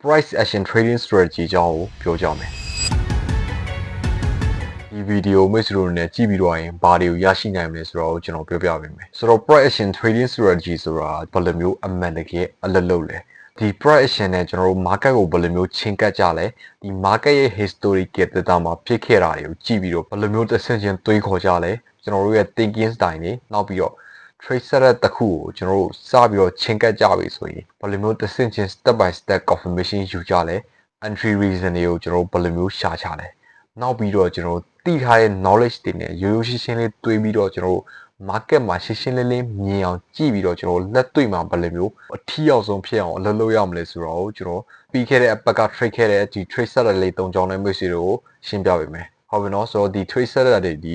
price action trading strategy အကြောင်းကိုပြောကြမယ်ဒီဗီဒီယိုမိတ်ဆွေတို့နဲ့ကြည့်ပြီးတော့ရင်ဘာတွေကိုရရှိနိုင်မလဲဆိုတော့ကျွန်တော်ပြောပြပေးမယ်ဆိုတော့ price action trading strategy ဆိုတာဘယ်လိုမျိုးအမှန်တကယ်အလုပ်လုပ်လဲဒီ price action နဲ့ကျွန်တော်တို့ market ကိုဘယ်လိုမျိုးချင်းကပ်ကြလဲဒီ market ရဲ့ historical data မှာဖြစ်ခဲ့တာတွေကိုကြည့်ပြီးတော့ဘယ်လိုမျိုးတစ်ဆင့်ချင်းတွေးခေါ်ကြလဲကျွန်တော်တို့ရဲ့ thinking style တွေနောက်ပြီးတော့ trade setup တစ်ခုကိုကျွန်တော်တို့စပြီးတော့ချင်းကပ်ကြပြီဆိုရင်ဘယ်လိုမျိုးတစ်ဆင့်ချင်း step by step confirmation ယူကြလဲ entry reason တွေကိုကျွန်တော်တို့ဘယ်လိုမျိုးရှာချလဲနောက်ပြီးတော့ကျွန်တော်တို့သိထားတဲ့ knowledge တွေနဲ့ရိုးရိုးရှင်းရှင်းလေးတွေးပြီးတော့ကျွန်တော်တို့ market မှာရှင်းရှင်းလင်းလင်းမြင်အောင်ကြည့်ပြီးတော့ကျွန်တော်လက်တွေ့မှာဘယ်လိုမျိုးအထီးအောင်ဆုံးဖြစ်အောင်အလုပ်လုပ်ရမလဲဆိုတော့ကျွန်တော်ပြီးခဲ့တဲ့အပတ်က trade ခဲ့တဲ့ဒီ trade setup လေး၃ကြောင်းနဲ့မိတ်ဆွေတို့ကိုရှင်းပြပေးမယ်ဟုတ်ပြီနော်ဆိုတော့ဒီ trade setup တွေဒ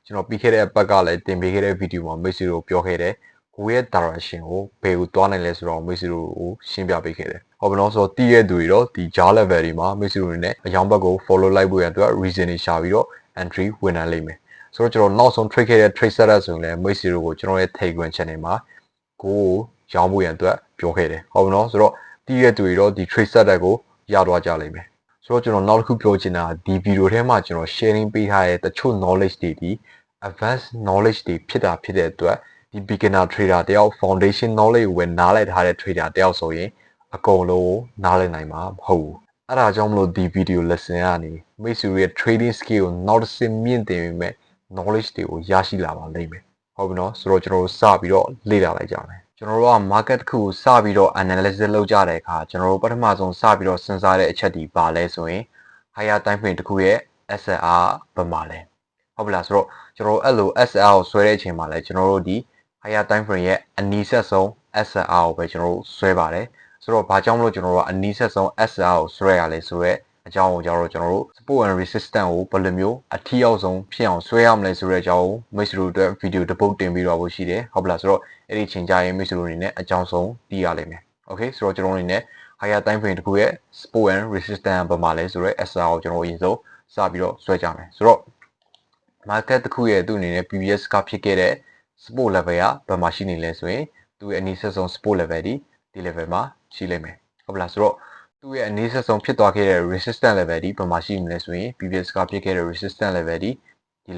ီကျွန်တော်ပြီးခဲ့တဲ့အပတ်ကလည်းတင်ပေးခဲ့တဲ့ video မှာမိတ်ဆွေတို့ပြောခဲ့တဲ့ကိုယ့်ရဲ့ direction ကိုဘယ်ကိုသွားနိုင်လဲဆိုတော့မိတ်ဆွေတို့ကိုရှင်းပြပေးခဲ့တယ်ဟုတ်ပြီနော်ဆိုတော့တီးရဲ့သူတွေတော့ဒီ jar level တွေမှာမိတ်ဆွေတို့နဲ့အယောင်ဘက်ကို follow လိုက်ဖို့ရန်အတွက် reason တွေရှာပြီးတော့ entry ဝင်နိုင်လိမ့်မယ်ဆိုတော့ကျွန်တော်နောက်ဆုံး trade ခဲ့တဲ့ trade setup ဆိုရင်လည်းမိတ်ဆွေတို့ကိုကျွန်တော်ရဲ့ Telegram channel မှာကိုရောင်းဖို့ရန်အတွက်ပြောခဲ့တယ်ဟုတ်ပြီနော်ဆိုတော့တီးရဲ့သူတွေတော့ဒီ trade setup ကိုရသွားကြလိမ့်မယ်ဆိုတော့ကျွန်တော်နောက်တစ်ခုပြောချင်တာဒီ video ထဲမှာကျွန်တော် sharing ပေးထားတဲ့တချို့ knowledge တွေဒီ advanced knowledge တွေဖြစ်တဲ့အတွက်ဒီ beginner trader တယောက် foundation knowledge ကိုပဲနားလည်ထားတဲ့ trader တယောက်ဆိုရင်အကုန်လုံးနားလည်နိုင်မှာမဟုတ်ဘူးအဲ့ဒါကြောင့်မလို့ဒီ video lesson ကနေမိတ်ဆွေရဲ့ trading skill ကိုနောက်တစ်ဆင့်မြင့်တင်ပေးမယ် knowledge တွေကိုရရှိလာပါလိမ့်မယ်ဟုတ်ပြီနော်ဆိုတော့ကျွန်တော်တို့စပြီးတော့လေ့လာလိုက်ကြမယ်ကျွန်တော်တို့က market တစ်ခုကိုစပြီးတော့ analysis လုပ်ကြတဲ့အခါကျွန်တော်တို့ပထမဆုံးစပြီးတော့စဉ်းစားတဲ့အချက်ဒီပါလဲဆိုရင် higher time frame တစ်ခုရဲ့ SLR ဘယ်မှာလဲဟုတ်ပြီလားဆိုတော့ကျွန်တော်တို့အဲ့လို SLR ကိုဆွဲတဲ့အချိန်မှာလဲကျွန်တော်တို့ဒီ higher time frame ရဲ့အနီးဆက်ဆုံး SLR ကိုပဲကျွန်တော်တို့ဆွဲပါတယ်ဆိုတော့ဘာကြောင့်မလို့ကျွန်တော်တို့ကအနီးဆက်ဆုံး SLR ကိုဆွဲရလဲဆိုတော့အကြောင်းကိုကျွန်တော်တို့ support and resistance ကိုဘယ်လိုမျိုးအထီးအောင်ဆုံးဖြစ်အောင်ဆွဲရမလဲဆိုတဲ့အကြောင်းကိုမိတ်ဆွေတို့အတွက် video တစ်ပုတ်တင်ပြီးတော့ဖို့ရှိတယ်ဟုတ်ပလားဆိုတော့အဲ့ဒီချိန်ကြရင်မိတ်ဆွေတို့အနေနဲ့အကြောင်းဆုံးသိရလိမ့်မယ် okay ဆိုတော့ကျွန်တော်အနေနဲ့ higher time frame တစ်ခုရဲ့ support and resistance ဘယ်မှာလဲဆိုတော့ SLR ကိုကျွန်တော်အရင်ဆုံးစပြီးတော့ဆွဲကြမယ်ဆိုတော့ market တစ်ခုရဲ့သူ့အနေနဲ့ previous ကဖြစ်ခဲ့တဲ့ support level ကဘယ်မှာရှိနေလဲဆိုရင်သူ့ရဲ့အနည်းဆက်ဆုံး support level ဒီ level မှာရှိလိမ့်မယ်ဟုတ်ပလားဆိုတော့သူ့ရဲ့အနည်းဆက်ဆုံးဖြစ်သွားခဲ့တဲ့ resistance level ဒီဘယ်မှာရှိနေလဲဆိုရင် previous ကဖြစ်ခဲ့တဲ့ resistance level ဒီ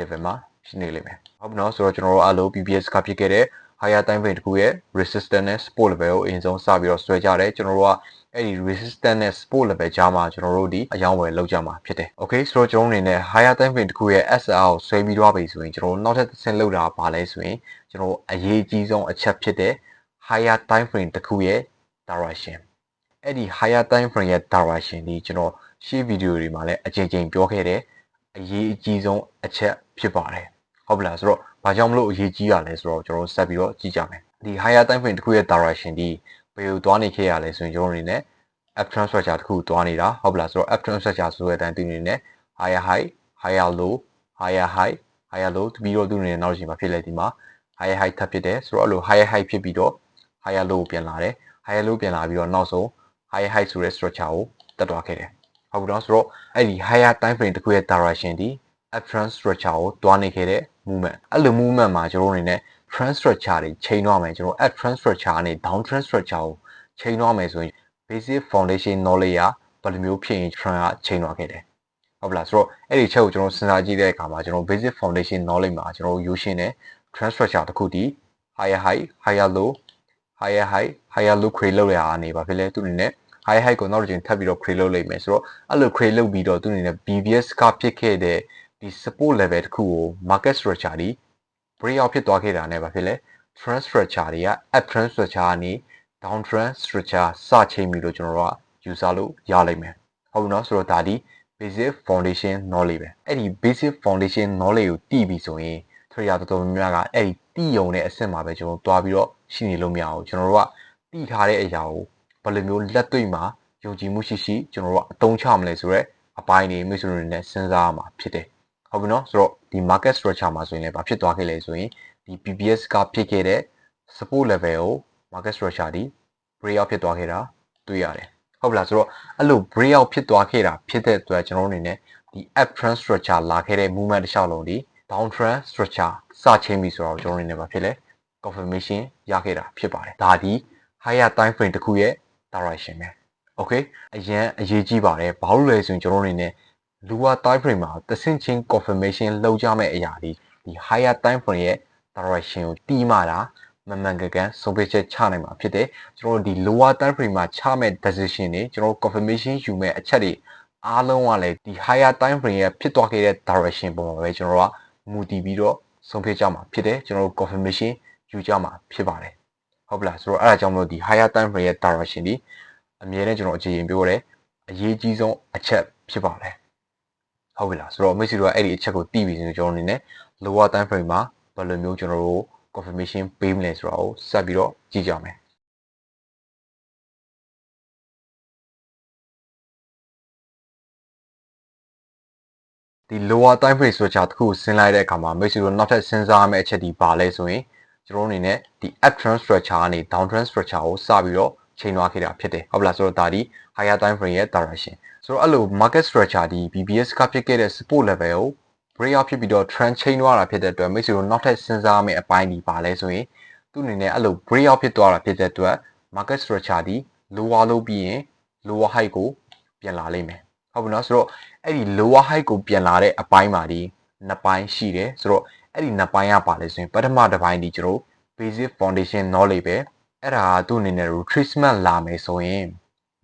level မှာရှိနေလိမ့်မယ်ဟုတ်ပြီနော်ဆိုတော့ကျွန်တော်တို့အဲ့လို previous ကဖြစ်ခဲ့တဲ့ higher time frame တစ်ခုရဲ့ resistance နဲ့ support level ကိုအရင်ဆုံးစပြီးတော့ဆွဲကြတယ်ကျွန်တော်တို့ကအဲ့ဒီ resistance နဲ့ support level ကြားမှာကျွန်တော်တို့ဒီအယောင်းဝယ်လောက်ကြမှာဖြစ်တယ် okay ဆိုတော့ကျွန်တော်အနေနဲ့ higher time frame တစ်ခုရဲ့ SLR ကိုဆွဲပြီးတော့ပြီဆိုရင်ကျွန်တော်တို့နောက်ထပ်တစ်ဆင့်လောက်တာပါလဲဆိုရင်ကျွန်တော်အရေးကြီးဆုံးအချက်ဖြစ်တဲ့ higher time frame တစ်ခုရဲ့ direction အဲ့ဒီ higher time frame ရဲ့ direction ဒီကျွန်တော်ရှေ့ဗီဒီယိုတွေမှာလည်းအချိန်ချင်းပြောခဲ့တဲ့အရေးအကြီးဆုံးအချက်ဖြစ်ပါတယ်ဟုတ်ပြီလားဆိုတော့ဘာကြောင့်မလို့အရေးကြီးရလဲဆိုတော့ကျွန်တော်ဆက်ပြီးတော့ကြည့်ကြမယ်ဒီ higher time frame တစ်ခုရဲ့ direction ဒီဘယ်ကိုသွားနေခဲ့ရလဲဆိုရင်ကျွန်တော်အနေနဲ့ uptrend structure တစ်ခုသွားနေတာဟုတ်ပြီလားဆိုတော့ uptrend structure ဆိုတဲ့အတိုင်းသူအနေနဲ့ higher high higher low higher high higher low ပြီးတော့သူအနေနဲ့နောက်ချိန်မှာဖြစ်လဲဒီမှာ higher high ထပ်ဖြစ်တယ်ဆိုတော့အဲ့လို higher high ဖြစ်ပြီးတော့ higher low ပြန်လာတယ် higher low ပြန်လာပြီးတော့နောက်ဆုံး higher high ဆိုတဲ့ structure ကိုတက်သွားခဲ့တယ်ဟုတ်ပြီနော်ဆိုတော့အဲ့ဒီ higher time frame တစ်ခုရဲ့ direction ဒီ uptrend structure ကိုတွားနေခဲ့တဲ့ movement အဲ့လို movement မှာကျွန်တော်အနေနဲ့ trend structure တွေချိန်သွားမယ်ကျွန်တော် uptrend structure ကနေ downtrend structure ကိုချိန်သွားမယ်ဆိုရင် basic foundation knowledge ကဘယ်လိုမျိုးဖြစ်ရင် trend ကချိန်သွားခဲ့တယ်ဟုတ်ပလားဆိုတော့အဲ့ဒီချက်ကိုကျွန်တော်စဉ်းစားကြည့်တဲ့အခါမှာကျွန်တော် basic foundation knowledge မှာကျွန်တော်ရိုးရှင်းတဲ့ trend structure တစ်ခုတည်း higher high higher low higher high higher low create လုပ်ရတာနေပါဖြစ်လဲသူအနေနဲ့ high high ကိုနောက်တစ်ချိန်ထပ်ပြီးတော့ create လုပ်လိုက်မယ်ဆိုတော့အဲ့လို create လုပ်ပြီးတော့သူအနေနဲ့ BBS ကဖြစ်ခဲ့တဲ့ဒီ support level တစ်ခုကို market structure ဒီ break out ဖြစ်သွားခဲ့တာနဲ့ပါဖြစ်လဲ trend structure တွေက up trend structure ကနေ down trend structure စချိန်ပြီးတော့ကျွန်တော်တို့ကယူဆလို့ရလိမ့်မယ်ဟုတ်ပြီနော်ဆိုတော့ဒါဒီ basic foundation knowledge ပဲအဲ့ဒီ basic foundation knowledge ကိုတည်ပြီးဆိုရင် trader တော်တော်များများကအဲ့ဒီတည်ုံတဲ့အဆင့်မှာပဲကျွန်တော်တွားပြီးတော့ရှိနေလို့မရဘူးကျွန်တော်တို့ကတည်ထားတဲ့အရာကိုဘယ်လိုမျိုးလက်တွေ့မှာယုံကြည်မှုရှိကျွန်တော်တို့ကအသုံးချမလဲဆိုတော့အပိုင်းတွေမိတ်ဆွေတို့နဲ့စဉ်းစားရမှာဖြစ်တယ်ဟုတ်ပြီနော်ဆိုတော့ဒီ market structure မှာဆိုရင်လည်းဘာဖြစ်သွားခဲ့လဲဆိုရင်ဒီ PBS ကဖြစ်ခဲ့တဲ့ support level ကို market structure ဒီ break out ဖြစ်သွားခဲ့တာတွေ့ရတယ်ဟုတ်ပြီလားဆိုတော့အဲ့လို break out ဖြစ်သွားခဲ့တာဖြစ်တဲ့အတွက်ကျွန်တော်တို့အနေနဲ့ဒီ up trend structure လာခဲ့တဲ့ movement တစ်လျှောက်လုံးဒီ down trend structure စချင်းပြီဆိုတော့ကျွန်တော်တို့အနေနဲ့ဘာဖြစ်လဲ confirmation ရခဲ့တာဖြစ်ပါတယ်ဒါဒီ higher time frame တစ်ခုရဲ့ direction ပဲ okay အရင်အရေးကြီးပါတယ်ဘာလို့လဲဆိုရင်ကျွန်တော်အနေနဲ့ lower time frame မှာတဆင့်ချင်း confirmation လုပ်ကြမယ့်အရာဒီ higher time frame ရဲ့ direction ကိုတီးမှတာမမှန်ကန်ဆုံးဖြတ်ချက်ချနိုင်မှာဖြစ်တယ်ကျွန်တော်ဒီ lower time frame မှာချမဲ့ decision တွေကျွန်တော် confirmation ယူမဲ့အချက်တွေအားလုံးကလည်းဒီ higher time frame ရဲ့ဖြစ်သွားခဲ့တဲ့ direction ပုံမှာပဲကျွန်တော်ကမူတည်ပြီးတော့ဆုံးဖြတ်ကြမှာဖြစ်တယ်ကျွန်တော် confirmation ယူကြမှာဖြစ်ပါတယ်ဟုတ်ပလားဆိုတော့အဲ့ဒါကြောင့်မလို့ဒီ higher time frame ရဲ့ direction ဒီအမြဲတမ်းကျွန်တော်အခြေရင်ပြောတယ်အရေးကြီးဆုံးအချက်ဖြစ်ပါတယ်ဟုတ်ပြီလားဆိုတော့မိတ်ဆွေတို့ကအဲ့ဒီအချက်ကိုသိပြီဆိုရင်ကျွန်တော်အနေနဲ့ lower time frame မှာဘယ်လိုမျိုးကျွန်တော်တို့ confirmation ပေးမလဲဆိုတာကိုဆက်ပြီးတော့ကြည့်ကြမယ်ဒီ lower time frame structure တစ်ခုဆင်းလိုက်တဲ့အခါမှာမိတ်ဆွေတို့နောက်ထပ်စဉ်းစားရမယ့်အချက်ဒီပါလဲဆိုရင်ကျွန်တော်အနေနဲ့ဒီ uptrend structure ကနေ downtrend structure ကိုစပြီးတော့ချိန်သွားခဲ့တာဖြစ်တယ်ဟုတ်လားဆိုတော့ဒါဒီ higher time frame ရဲ့ direction ဆိုတော့အဲ့လို market structure ဒီ BBS ကဖြစ်ခဲ့တဲ့ support level ကို break out ဖြစ်ပြီးတော့ trend ချိန်သွားတာဖြစ်တဲ့အတွက်မိတ်ဆွေတို့နောက်ထပ်စဉ်းစားရမယ့်အပိုင်းဒီပါလဲဆိုရင်သူ့အနေနဲ့အဲ့လို break out ဖြစ်သွားတာဖြစ်တဲ့အတွက် market structure ဒီ lower လုပ်ပြီးရင် lower high ကိုပြန်လာလိမ့်မယ်ဟုတ်ပြီနော်ဆိုတော့အဲ့ဒီ lower high ကိုပြန်လာတဲ့အပိုင်းမှာဒီနှစ်ပိုင်းရှိတယ်ဆိုတော့အဲ့ဒီနှစ်ပိုင်းကပါလဲဆိုရင်ပထမတစ်ပိုင်းဒီကျွန်တော် basic foundation knowledge ပဲအဲ့ဒါကသူ့အနေနဲ့ retracement လာမယ်ဆိုရင်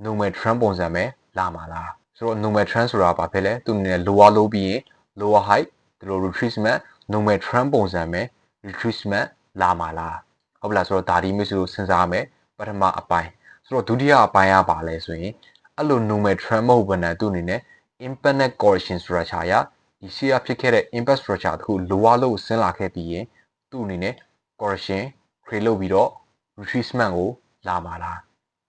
normal trend ပုံစံပဲလာမှာလားဆိုတော့ normal trend ဆိုတာဘာဖြစ်လဲသူ့အနေနဲ့ lower လုပ်ပြီးရင် lower high ဒီလို retracement normal trend ပုံစံပဲ retracement လာမှာလားဟုတ်ပလားဆိုတော့ဒါဒီမျိုးဆိုစဉ်းစားရမယ်ပထမအပိုင်းဆိုတော့ဒုတိယအပိုင်းကပါလဲဆိုရင်အဲ့လို normal trend မဟုတ်ဘဲနဲ့သူ့အနေနဲ့ impact correction structure ရဒီ share ဖြစ်ခဲ့တဲ့ impact structure တခု lower လို့ဆင်းလာခဲ့ပြီးရင်သူ့အနေနဲ့ correction create လုပ်ပြီးတော့ retracement ကိုလာမှာလား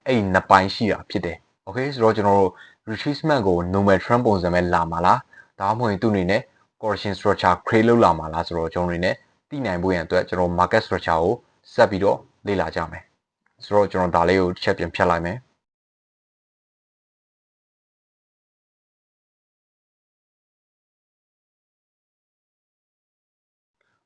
အဲ့ဒီနှစ်ပိုင်းရှိတာဖြစ်တယ် okay ဆိုတော့ကျွန်တော်တို့ retracement ကို normal trend ပုံစံပဲလာမှာလားဒါမှမဟုတ်ရင်သူ့အနေနဲ့ correction structure create လုပ်လာမှာလားဆိုတော့ကျွန်တော်အနေနဲ့သိနိုင်ဖို့ရန်အတွက်ကျွန်တော် market structure ကိုဆက်ပြီးတော့လေ့လာကြမယ်ဆိုတော့ကျွန်တော်ဒါလေးကိုတစ်ချက်ပြန်ဖြတ်လိုက်မယ်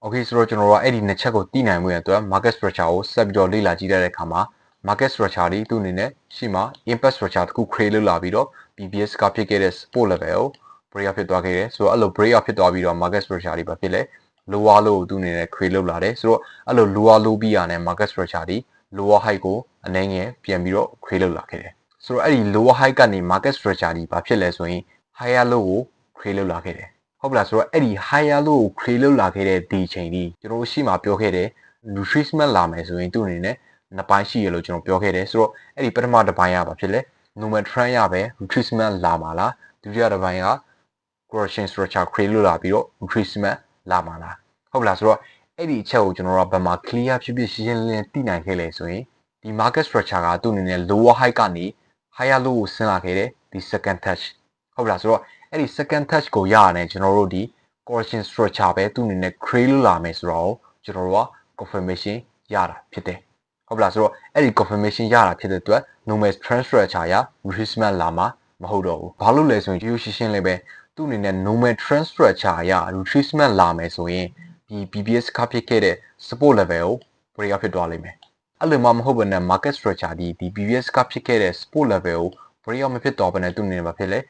โอเคဆိုတော့ကျွန်တော်တို့ကအဲ့ဒီနှစ်ချက်ကိုသိနိုင်မှုရအတွက် market structure ကိုဆက်ပြီးတော့လေ့လာကြည့်တဲ့အခါမှာ market structure ဒီသူ့အနေနဲ့ရှိမှာ impact structure တခု create လုပ်လာပြီးတော့ BBS ကဖြစ်ခဲ့တဲ့ support level ကို break up ဖြစ်သွားခဲ့တယ်ဆိုတော့အဲ့လို break up ဖြစ်သွားပြီးတော့ market structure ဒီဘာဖြစ်လဲ lower low ကိုသူ့အနေနဲ့ create လုပ်လာတယ်ဆိုတော့အဲ့လို lower low ပြီးရတဲ့ market structure ဒီ lower high ကိုအနည်းငယ်ပြန်ပြီးတော့ create လုပ်လာခဲ့တယ်ဆိုတော့အဲ့ဒီ lower high ကနေ market structure ဒီဘာဖြစ်လဲဆိုရင် higher low ကို create လုပ်လာခဲ့တယ်ဟုတ်ပလားဆိုတော့အဲ့ဒီ higher low ကို create လုပ်လာခဲ့တဲ့ဒီချိန်ဒီကျွန်တော်ရှိမှပြောခဲ့တဲ့ retracement လာမယ်ဆိုရင်သူ့အနေနဲ့နှစ်ပိုင်းရှိရလို့ကျွန်တော်ပြောခဲ့တယ်ဆိုတော့အဲ့ဒီပထမတစ်ပိုင်းကဘာဖြစ်လဲ normal trend ရပဲ retracement လာမှာလားဒုတိယတစ်ပိုင်းက correction structure create လုပ်လာပြီးတော့ retracement လာမှာလားဟုတ်ပလားဆိုတော့အဲ့ဒီအချက်ကိုကျွန်တော်တို့ကဘယ်မှာ clear ဖြစ်ဖြစ်ရှင်းရှင်းလင်းလင်းသိနိုင်ခဲ့လဲဆိုရင်ဒီ market structure ကသူ့အနေနဲ့ lower high ကနေ higher low ကိုဆင်းလာခဲ့တဲ့ဒီ second touch ဟုတ်ပလားဆိုတော့အဲ့ဒီ second touch ကိုရရတယ်ကျွန်တော်တို့ဒီ correction structure ပဲသူ့အနေနဲ့ create လုပ်လာမယ်ဆိုတော့ကျွန်တော်တို့က confirmation ရတာဖြစ်တယ်ဟုတ်ပလားဆိုတော့အဲ့ဒီ confirmation ရတာဖြစ်တဲ့အတွက် normal trend structure ရ retracement လာမှာမဟုတ်တော့ဘူးဘာလို့လဲဆိုရင်ရိုးရှင်းရှင်းလေးပဲသူ့အနေနဲ့ normal trend structure ရ retracement လာမယ်ဆိုရင်ဒီ BBS ကဖြစ်ခဲ့တဲ့ support level ကို break out ဖြစ်သွားလိမ့်မယ်အဲ့လိုမှမဟုတ်ဘဲနဲ့ market structure ဒီ BBS ကဖြစ်ခဲ့တဲ့ support level ကို break out မဖြစ်တော့ဘဲနဲ့သူ့အနေနဲ့ဘာဖြစ်လဲ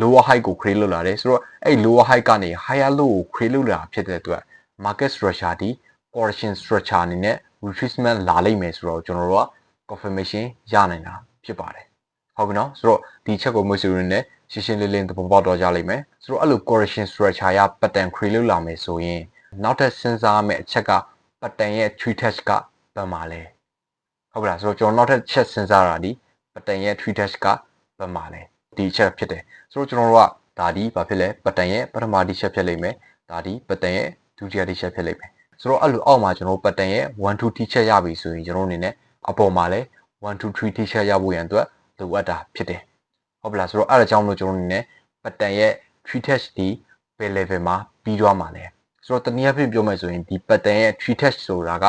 lower high ကို create လုပ်လာတယ်ဆိုတော့အဲ့ lower high ကနေ higher low ကို create လုပ်လာဖြစ်တဲ့အတွက် market structure ဒီ correction structure အနေနဲ့ retracement လာလိမ့်မယ်ဆိုတော့ကျွန်တော်တို့က confirmation ရနိုင်တာဖြစ်ပါတယ်ဟုတ်ပြီနော်ဆိုတော့ဒီချက်ကိုမျိုးစုရင်းနဲ့ရှင်းရှင်းလင်းလင်းသဘောပေါက်တော့ကြလိမ့်မယ်ဆိုတော့အဲ့လို correction structure ရ pattern create လုပ်လာမယ်ဆိုရင်နောက်ထပ်စဉ်းစားရမယ့်အချက်က pattern ရဲ့ tree test ကဘယ်မှာလဲဟုတ်ပြီလားဆိုတော့ကျွန်တော်နောက်ထပ်ချက်စဉ်းစားတာဒီ pattern ရဲ့ tree test ကဘယ်မှာလဲဒီချက်ဖြစ်တယ်ဆိုတော့ကျွန်တော်တို့ကဒါဒီဘာဖြစ်လဲ pattern ရဲ့ပထမဒီချက်ဖြစ်လိမ့်မယ်ဒါဒီ pattern ရဲ့ဒုတိယဒီချက်ဖြစ်လိမ့်မယ်ဆိုတော့အဲ့လိုအောက်မှာကျွန်တော် pattern ရဲ့1 2 3ချက်ရပြီဆိုရင်ကျွန်တော်အနေနဲ့အပေါ်မှာလဲ1 2 3 tချက်ရဖို့ရန်အတွက်လိုအပ်တာဖြစ်တယ်ဟုတ်ပလားဆိုတော့အဲ့ဒါကြောင့်မလို့ကျွန်တော်အနေနဲ့ pattern ရဲ့ 3 test ဒီဘယ် level မှာပြီးသွားမှာလဲဆိုတော့တနည်းအားဖြင့်ပြောမယ်ဆိုရင်ဒီ pattern ရဲ့ 3 test ဆိုတာက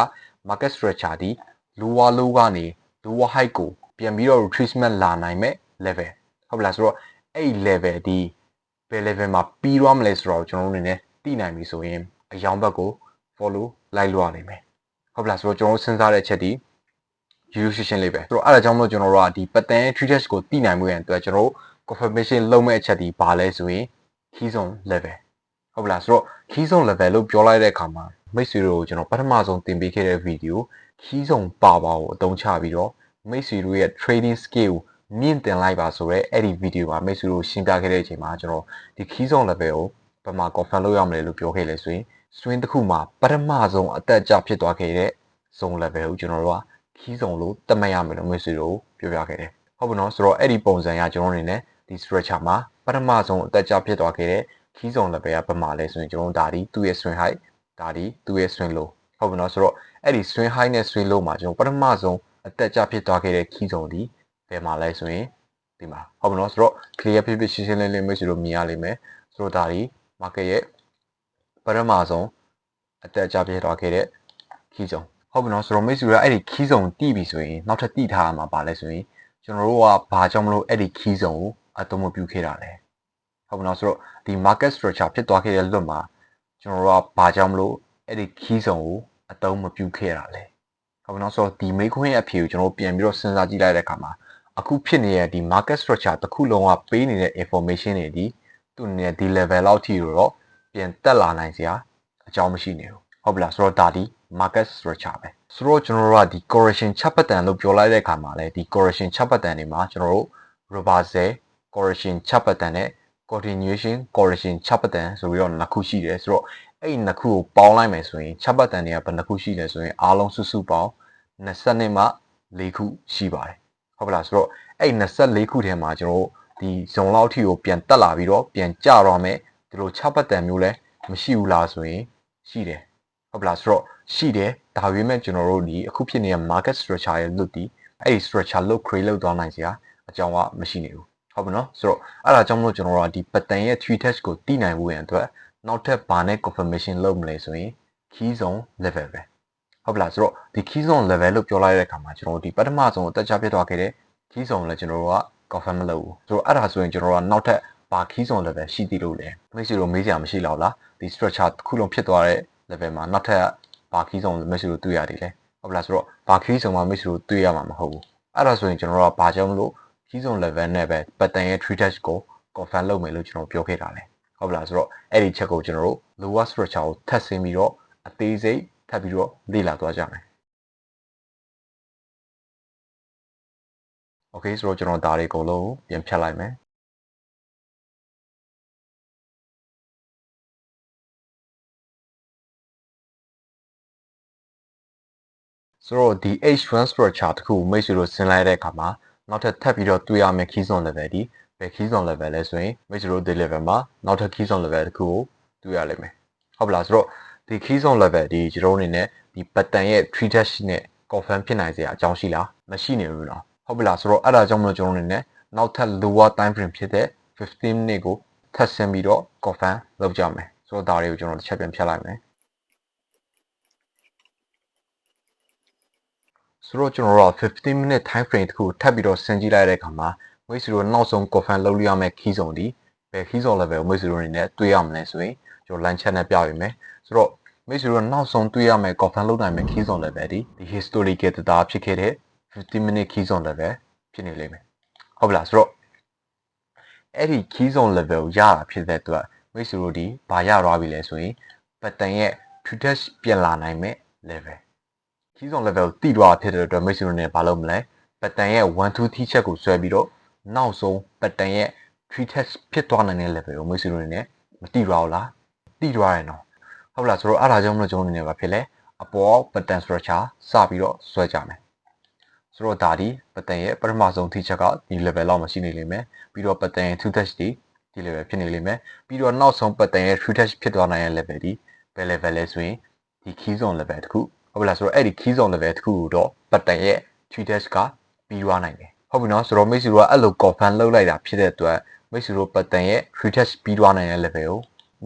market structure ဒီ lower low ကနေ lower high ကိုပြန်ပြီးတော့ retracement လာနိုင်မဲ့ level ဟုတ်ပလားဆိုတော့အဲ့ level ဒီဘယ် level မှာပြီးသွားမလဲဆိုတော့ကျွန်တော်တို့အနေနဲ့သိနိုင်ပြီဆိုရင်အယောင်ဘက်ကို follow လိုက်လို့ရနိုင်မယ်ဟုတ်ပလားဆိုတော့ကျွန်တော်တို့စဉ်းစားတဲ့အချက်ဒီ ရိုးရိုးရှင်းရှင်းလေးပဲဆိုတော့အဲ့ဒါကြောင့်မလို့ကျွန်တော်တို့ကဒီ pattern tree test ကိုတည်နိုင်မှုရန်အတွက်ကျွန်တော်တို့ confirmation လုပ်မဲ့အချက်ဒီဘာလဲဆိုရင် key zone level ဟုတ်ပလားဆိုတော့ key zone level လို့ပြောလိုက်တဲ့အခါမှာမိတ်ဆွေတို့ကျွန်တော်ပထမဆုံးသင်ပေးခဲ့တဲ့ဗီဒီယို key zone power ကိုအသုံးချပြီးတော့မိတ်ဆွေတို့ရဲ့ trading skill မြင့်တင်လိုက်ပါဆိုတော့အဲ့ဒီဗီဒီယိုမှာမိတ်ဆွေတို့ရှင်းပြခဲ့တဲ့အချိန်မှာကျွန်တော်ဒီ key zone level ကိုဘယ်မှာ confirm လုပ်ရမလဲလို့ပြောခဲ့လဲဆိုရင် swing တစ်ခုမှာပထမဆုံးအသက်အကျဖြစ်သွားခဲ့တဲ့ zone level ကိုကျွန်တော်တို့က key zone လို့သတ်မှတ်ရမယ်လို့မိတ်ဆွေတို့ပြောပြခဲ့တယ်ဟုတ်ပါတော့ဆိုတော့အဲ့ဒီပုံစံရကျွန်တော်အနေနဲ့ဒီ structure မှာပထမဆုံးအသက်အကျဖြစ်သွားခဲ့တဲ့ key zone level ကဘယ်မှာလဲဆိုရင်ကျွန်တော်ဒါဒီသူ့ရဲ့ swing height ဒါဒီသူ့ရဲ့ swing low ဟုတ်ပါတော့ဆိုတော့အဲ့ဒီ swing height နဲ့ swing low မှာကျွန်တော်ပထမဆုံးအသက်အကျဖြစ်သွားခဲ့တဲ့ key zone ဒီဘယ်မှာလဲဆိုရင်ဒီမှာဟုတ်ပါတော့ဆိုတော့ clear ဖြစ်ဖြစ်ရှင်းရှင်းလင်းလင်းမိတ်ဆွေတို့မြင်ရလိမ့်မယ်ဆိုတော့ဒါဒီ market ရဲ့ပထမဆုံးအသက်အကျဖြစ်သွားခဲ့တဲ့ key zone ဟုတ်ပြီနော်ဆိုတော့မိတ်ဆွေတို့အဲ့ဒီ key zone တီးပြီဆိုရင်နောက်ထပ်တီးထားရမှာပါလဲဆိုရင်ကျွန်တော်တို့ကဘာကြောင့်မလို့အဲ့ဒီ key zone ကိုအသုံးမပြုခဲ့တာလဲဟုတ်ပြီနော်ဆိုတော့ဒီ market structure ဖြစ်သွားခဲ့တဲ့လွတ်မှာကျွန်တော်တို့ကဘာကြောင့်မလို့အဲ့ဒီ key zone ကိုအသုံးမပြုခဲ့တာလဲဟုတ်ပြီနော်ဆိုတော့ဒီမိခွန်းရဲ့အဖြေကိုကျွန်တော်တို့ပြန်ပြီးတော့စဉ်းစားကြည့်လိုက်တဲ့အခါမှာအခုဖြစ်နေတဲ့ဒီ market structure တစ်ခုလုံးကပေးနေတဲ့ information တွေဒီသူ့အနေနဲ့ဒီ level လောက်ထိတော့ပြန်တက်လာနိုင်စရာအကြောင်းမရှိနေဘူးဟုတ်ပြီလားဆိုတော့ဒါဒီ market structure ပဲဆိုတော့ကျွန်တော်တို့ကဒီ correction chart pattern လို့ပြောလိုက်တဲ့အခါမှာလည်းဒီ correction chart pattern တွေမှာကျွန်တော်တို့ reversal correction chart pattern နဲ့ continuation correction chart pattern ဆိုပြီးတော့နှစ်ခုရှိတယ်ဆိုတော့အဲ့ဒီနှစ်ခုကိုပေါင်းလိုက်မယ်ဆိုရင် chart pattern တွေကဘယ်နှစ်ခုရှိလဲဆိုရင်အားလုံးစုစုပေါင်း22မှ4ခုရှိပါတယ်ဟုတ်ပါလားဆိုတော့အဲ့24ခုထဲမှာကျွန်တော်တို့ဒီ zone လောက်ထိကိုပြန်တက်လာပြီးတော့ပြန်ကျတော့မယ်ဒီလို chart pattern မျိုးလဲမရှိဘူးလားဆိုရင်ရှိတယ်ဟုတ်ပလားဆိုတော့ရှိတယ်ဒါပေမဲ့ကျွန်တော်တို့ဒီအခုဖြစ်နေတဲ့ market structure ရဲ့ look ဒီအဲ့ဒီ structure လို့ create လုပ်သွားနိုင်စရာအကြောင်းကမရှိနေဘူးဟုတ်ပြီနော်ဆိုတော့အဲ့ဒါကြောင့်မလို့ကျွန်တော်တို့ကဒီ pattern ရဲ့ tree test ကိုတည်နိုင်ဖို့ရန်အတွက်နောက်ထပ်ဘာနဲ့ confirmation လုပ်မလဲဆိုရင် key zone level ပဲဟုတ်ပလားဆိုတော့ဒီ key zone level လို့ပြောလိုက်တဲ့အခါမှာကျွန်တော်တို့ဒီပထမဆုံးအသက်ချပြသွားခဲ့တဲ့ key zone လည်းကျွန်တော်တို့က confirm မလုပ်ဘူးဆိုတော့အဲ့ဒါဆိုရင်ကျွန်တော်တို့ကနောက်ထပ်ဘာ key zone level ရှိသေးလို့လဲမိတ်ဆွေတို့မေးကြမရှိတော့လားဒီ structure တစ်ခုလုံးဖြစ်သွားတဲ့ level မှာနောက်ထပ်ဘာ key zone မိတ်ဆွေတို့တွေ့ရတယ်လဲဟုတ်ပလားဆိုတော့ဘာ key zone မှာမိတ်ဆွေတို့တွေ့ရမှာမဟုတ်ဘူးအဲ့ဒါဆိုရင်ကျွန်တော်တို့ကဘာကြောင့်မလို့ key zone level နဲ့ပဲ pattern ရဲ့ tree test ကို confirm လုပ်မယ်လို့ကျွန်တော်ပြောခဲ့တာလဲဟုတ်ပလားဆိုတော့အဲ့ဒီချက်ကိုကျွန်တော်တို့ lower structure ကိုထပ်ဆင်းပြီးတော့အသေးစိတ်ထပ်ပြီးတော့လေ့လာသွားကြမယ်โอเคဆိုတော့ကျွန်တော်ဒါတွေအကုန်လုံးပြန်ဖြတ်လိုက်မယ်ဆိုတော့ဒီ H1 structure တခုမိတ်ဆွေတို့ဆင်းလိုက်တဲ့အခါမှာနောက်ထပ်ပြီးတော့တွေ့ရမယ့် key zone level ဒီဘယ် key zone level လဲဆိုရင်မိတ်ဆွေတို့ဒီ level မှာနောက်ထပ် key zone level တခုကိုတွေ့ရလိမ့်မယ်ဟုတ်ပလားဆိုတော့ဒီ key zone level ဒီကျွန်တော်အနေနဲ့ဒီ pattern ရဲ့ tree test နဲ့ confirm ဖြစ်နိုင်စရာအကြောင်းရှိလားမရှိနေဘူးလားဟုတ်ပြီလားဆိုတော့အဲ့ဒါကြောင့်မလို့ကျွန်တော်အနေနဲ့နောက်ထပ် lower time frame ဖြစ်တဲ့15 minute ကိုထပ်ဆင်းပြီးတော့ confirm လုပ်ကြမယ်ဆိုတော့ဒါတွေကိုကျွန်တော်တစ်ချက်ပြန်ဖြတ်လိုက်မယ်ဆိုတော့ကျွန်တော်တို့က15 minute time frame တခုထပ်ပြီးတော့ဆင်ကြည့်လိုက်တဲ့အခါမှာမိတ်ဆွေတို့နောက်ဆုံး confirm လုပ်လို့ရမယ့် key zone ဒီဘယ် key zone level ကိုမိတ်ဆွေတို့အနေနဲ့တွေ့ရမလဲဆိုရင်ကျွန်တော် line chat နဲ့ပြပေးမယ်ဆိုတော့မိတ်ဆွေတို့နောက်ဆုံးတွေ့ရမယ့် confirm လုပ်နိုင်မယ့် key zone level ဒီ historical data ဖြစ်ခဲ့တဲ့15 minute key zone level ဖြစ်နေလိမ့်မယ်ဟုတ်ပလားဆိုတော့အဲ့ဒီ key zone level ကိုရတာဖြစ်တဲ့အတွက်မိတ်ဆွေတို့ဒီဘာရသွားပြီလဲဆိုရင် pattern ရဲ့ true test ပြန်လာနိုင်မယ့် level key zone level တိသွားဖြစ်တဲ့အတွက်မိတ်ဆွေတို့ねဘာလုပ်မလဲ pattern ရဲ့1 2 3ချက်ကိုဆွဲပြီးတော့နောက်ဆုံး pattern ရဲ့ tree test ဖြစ်သွားနိုင်တဲ့ level ကိုမိတ်ဆွေတို့ねမတိသွားဘူးလားတိသွားရနော်ဟုတ်လားဆိုတော့အဲ့ဒါကြောင့်မလို့ကျွန်တော်နေဘာဖြစ်လဲအပေါ် pattern structure စပြီးတော့ဆွဲကြမယ်ဆိုတော့ဒါဒီ pattern ရဲ့ပထမဆုံး teacher ကဒီ level လောက်မှာရှိနေလိမ့်မယ်ပြီးတော့ pattern ရဲ့ two test ဒီ level ဖြစ်နေလိမ့်မယ်ပြီးတော့နောက်ဆုံး pattern ရဲ့ three test ဖြစ်သွားနိုင်တဲ့ level ဒီဘယ် level လဲဆိုရင်ဒီ key zone level တခုဟုတ်လားဆိုတော့အဲ့ဒီ key zone level တခုတော့ pattern ရဲ့ three test ကပြီးသွားနိုင်တယ်ဟုတ်ပြီနော်ဆိုတော့မိတ်ဆွေတို့ကအဲ့လို confirm လုပ်လိုက်တာဖြစ်တဲ့အတွက်မိတ်ဆွေတို့ pattern ရဲ့ three test ပြီးသွားနိုင်တဲ့ level ကိ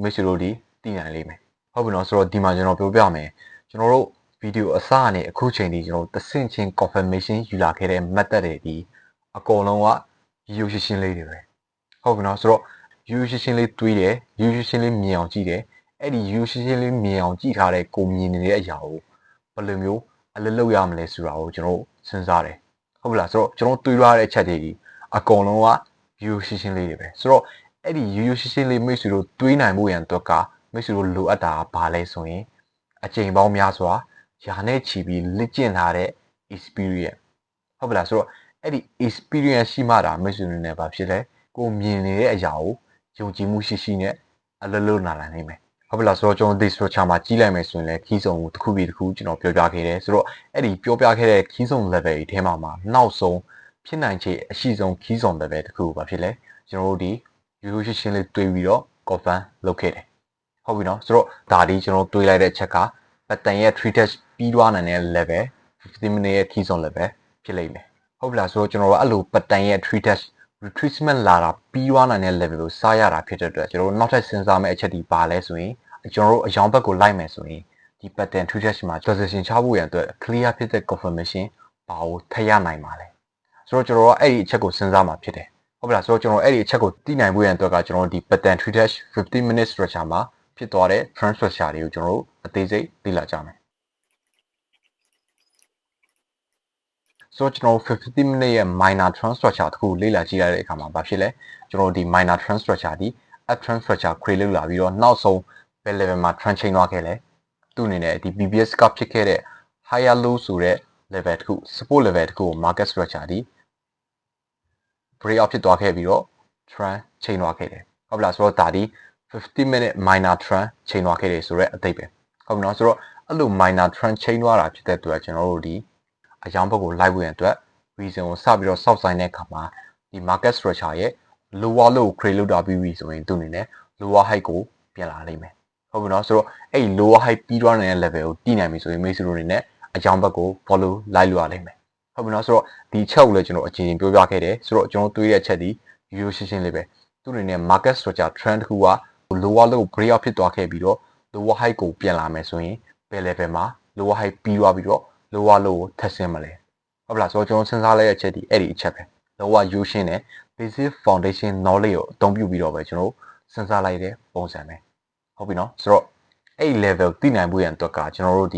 ုမိတ်ဆွေတို့ဒီသိနိုင်လိမ့်မယ်ဟုတ်ပြီနော်ဆိုတော့ဒီမှာကျွန်တော်ပြောပြမယ်ကျွန်တော်တို့ဗီဒီယိုအစကနေအခုချိန်ထိကျွန်တော်တဆင့်ချင်း confirmation ယူလာခဲ့တဲ့ method တွေဒီအကုန်လုံးကရိုးရှင်းရှင်းလေးတွေပဲဟုတ်ပြီနော်ဆိုတော့ရိုးရှင်းရှင်းလေးတွေးတယ်ရိုးရှင်းရှင်းလေးမြင်အောင်ကြည့်တယ်အဲ့ဒီရိုးရှင်းရှင်းလေးမြင်အောင်ကြည့်ထားတဲ့ကိုမြင်နေတဲ့အရာကိုဘယ်လိုမျိုးအလုပ်လုပ်ရမလဲဆိုတာကိုကျွန်တော် စဉ်းစားတယ်ဟုတ်ပြီလားဆိုတော့ကျွန်တော်တွေးရတဲ့အချက်တွေအကုန်လုံးကရိုးရိုးရှင်းရှင်းလေးတွေပဲဆိုတော့အဲ့ဒီရိုးရိုးရှင်းရှင်းလေးမိတ်ဆွေတို့တွေးနိုင်ဖို့ရန်အတွက်ကမိတ်ဆွေတို့လိုအပ်တာဘာလဲဆိုရင်အချိန်ပေါင်းများစွာယာနဲ့ချီပြီးလက်ကျင့်ထားတဲ့ experience ဟုတ်ပြီလားဆိုတော့အဲ့ဒီ experience ရှိမှဒါမိတ်ဆွေတွေနဲ့ဘာဖြစ်လဲကိုမြင်နေတဲ့အရာကိုယုံကြည်မှုရှိရှိနဲ့အလလုံးနာနိုင်နိုင်မယ်ဟုတ်ပြီလားဆိုတော့ကျွန်တော်ဒီ structure မှာကြီးလိုက်မယ်ဆိုရင်လည်းခီးစုံတစ်ခုပြီးတစ်ခုကျွန်တော်ပြောပြခဲ့တယ်ဆိုတော့အဲ့ဒီပြောပြခဲ့တဲ့ခီးစုံ level တွေထဲမှာနောက်ဆုံးဖြစ်နိုင်ခြေအရှိဆုံးခီးစုံ level တစ်ခုဘာဖြစ်လဲကျွန်တော်တို့ဒီရိုးရိုးရှင်းရှင်းလေးတွေးပြီးတော့ confirm လုပ်ခဲ့တယ်ဟုတ်ပြီနော်ဆိုတော့ဒါဒီကျွန်တော်တွေးလိုက်တဲ့အချက်ကပတ်တန်ရဲ့ 3 test ပြီးသွားနိုင်တဲ့ level 15 minute ရဲ့ခီးစုံ level ဖြစ်လိမ့်မယ်ဟုတ်ပြီလားဆိုတော့ကျွန်တော်တို့အဲ့လိုပတ်တန်ရဲ့ 3 test retracement လာတာပြီးသွားနိုင်တဲ့ level ကိုစားရတာဖြစ်တဲ့အတွက်ကျွန်တော်တို့နောက်ထပ်စဉ်းစားမယ့်အချက်ဒီပါလဲဆိုရင်ကျွန်တော်တို့အယောင်ဘက်ကိုလိုက်မယ်ဆိုရင်ဒီ pattern 3 test မှာ transition ချဖို့ရန်အတွက် clear ဖြစ်တဲ့ confirmation ဘာကိုထည့်ရနိုင်ပါလဲဆိုတော့ကျွန်တော်တို့အဲ့ဒီအချက်ကိုစဉ်းစားမှာဖြစ်တယ်ဟုတ်ပြီလားဆိုတော့ကျွန်တော်အဲ့ဒီအချက်ကိုသိနိုင်ဖို့ရန်အတွက်ကကျွန်တော်ဒီ pattern 3 test 15 minute structure မှာဖြစ်သွားတဲ့ trend structure တွေကိုကျွန်တော်တို့အသေးစိတ်သိလာကြမယ်ဆိုတော့ကျွန်တော်15 minute ရဲ့ minor trend structure တခုလေ့လာကြည့်ရတဲ့အခါမှာဘာဖြစ်လဲကျွန်တော်ဒီ minor trend structure ဒီ up trend structure create လုပ်လာပြီးတော့နောက်ဆုံးဘယ် level မှာ trend chain သွားခဲ့လဲသူ့အနေနဲ့ဒီ BBS ကဖြစ်ခဲ့တဲ့ higher low ဆိုတဲ့ level တခု support level တခုကို market structure ဒီ break out ဖြစ်သွားခဲ့ပြီးတော့ trend chain သွားခဲ့တယ်ဟုတ်ပြီလားဆိုတော့ဒါဒီ15 minute minor trend chain သွားခဲ့တယ်ဆိုတော့အသိပဲဟုတ်ပြီနော်ဆိုတော့အဲ့လို minor trend chain သွားတာဖြစ်တဲ့အတွက်ကျွန်တော်တို့ဒီအကြောင်းဘက်ကိုလိုက်ဖို့ရန်အတွက် reason ကိုစပြီးတော့ soft sign တဲ့အခါမှာဒီ market structure ရဲ့ lower low ကို create လုပ်တာပြီးပြီဆိုရင်သူ့အနေနဲ့ lower high ကိုပြန်လာလိမ့်မယ်ဟုတ်ပြီနော်ဆိုတော့အဲ့ lower high ပြီးသွားနေတဲ့ level ကိုတည်နိုင်ပြီဆိုရင်မိတ်ဆွေတို့အနေနဲ့အကြောင်းဘက်ကို follow လိုက်လို့ရလိမ့်မယ်ဟုတ်ပြီနော်ဆိုတော့ဒီချက်ကိုလည်းကျွန်တော်အချိန်ချင်းပြောပြခဲ့တယ်ဆိုတော့ကျွန်တော်တွေးတဲ့ချက်ဒီရိုးရှင်းရှင်းလေးပဲသူ့အနေနဲ့ market structure trend တစ်ခုက lower low break out ဖြစ်သွားခဲ့ပြီးတော့ lower high ကိုပြန်လာမယ်ဆိုရင်ဘယ် level မှာ lower high ပြီးသွားပြီးတော့ lower low ကိုထပ်ဆင်းမလဲဟုတ်လားဆိုတော့ကျွန်တော်စဉ်းစားလိုက်တဲ့အချက်ဒီအဲ့ဒီအချက်ပဲ lower ရိုးရှင်းတဲ့ basic foundation knowledge ကိုအသုံးပြုပြီးတော့ပဲကျွန်တော်စဉ်းစားလိုက်တဲ့ပုံစံပဲဟုတ်ပြီနော်ဆိုတော့အဲ့ level သိနိုင်ဖို့ရန်အတွက်ကကျွန်တော်တို့ဒ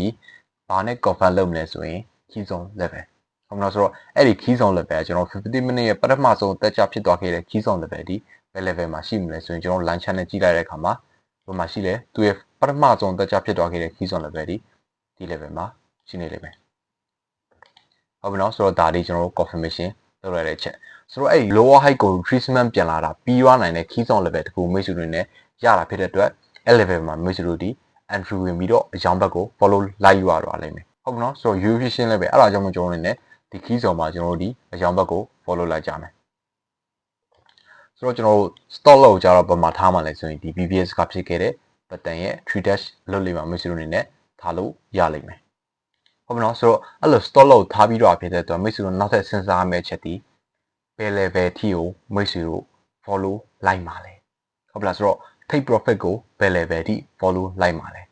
ီဘာနဲ့ confirm လုပ်မလဲဆိုရင် key zone level ဟုတ်မလားဆိုတော့အဲ့ဒီ key zone level ကျွန်တော်15 minute ရဲ့ပထမဆုံးတက်ကြဖြစ်သွားခဲ့တဲ့ key zone level ဒီဘယ် level မှာရှိမလဲဆိုရင်ကျွန်တော် line channel ကြည့်လိုက်တဲ့အခါမှာဘယ်မှာရှိလဲသူရဲ့ပထမဆုံးတက်ကြဖြစ်သွားခဲ့တဲ့ key zone level ဒီ level မှာရှိနေလိမ့်မယ်ဟုတ်ပြီနော်ဆိုတော့ဒါလေးကျွန်တော်တို့ confirmation လုပ်ရတဲ့ချက်ဆိုတော့အဲ့ဒီ lower height ကို retracement ပြန်လာတာပြီးသွားနိုင်တဲ့ key zone level တခုမိတ်ဆွေတွေနဲ့ရတာဖြစ်တဲ့အတွက်အဲ့ level မှာမိတ်ဆွေတို့ဒီ entry ဝင်ပြီးတော့အကြောင်းဘက်ကို follow လိုက်ယူရတော့လိမ့်မယ်ဟုတ်ပြီနော်ဆိုတော့ ရိုးရိုးရှင်းလည်းပဲအဲ့ဒါကြောင့်မို့ကျွန်တော်တို့အနေနဲ့ဒီ key zone မှာကျွန်တော်တို့ဒီအကြောင်းဘက်ကို follow လိုက်ကြမယ်ဆိုတော့ကျွန်တော်တို့ stop loss ကြတော့ဘယ်မှာထားမှလဲဆိုရင်ဒီ BBS ကဖြစ်ခဲ့တဲ့ pattern ရဲ့ 3 dash လွတ်လိမ့်မှာမိတ်ဆွေတို့အနေနဲ့ထားလို့ရလိမ့်မယ်ဟုတ်ပြီနော်ဆိုတော့အဲ့လို stop loss ထားပြီးတော့ဖြစ်တဲ့အတွက်မိတ်ဆွေတို့နောက်ထပ်စဉ်းစားရမယ့်ချက်ဒီဘယ် level ထိကိုမိတ်ဆွေတို့ follow လိုက်မှာလဲဟုတ်ပြီလားဆိုတော့ take profit ကိုဘယ် level ထိ follow လိုက်မှာလဲ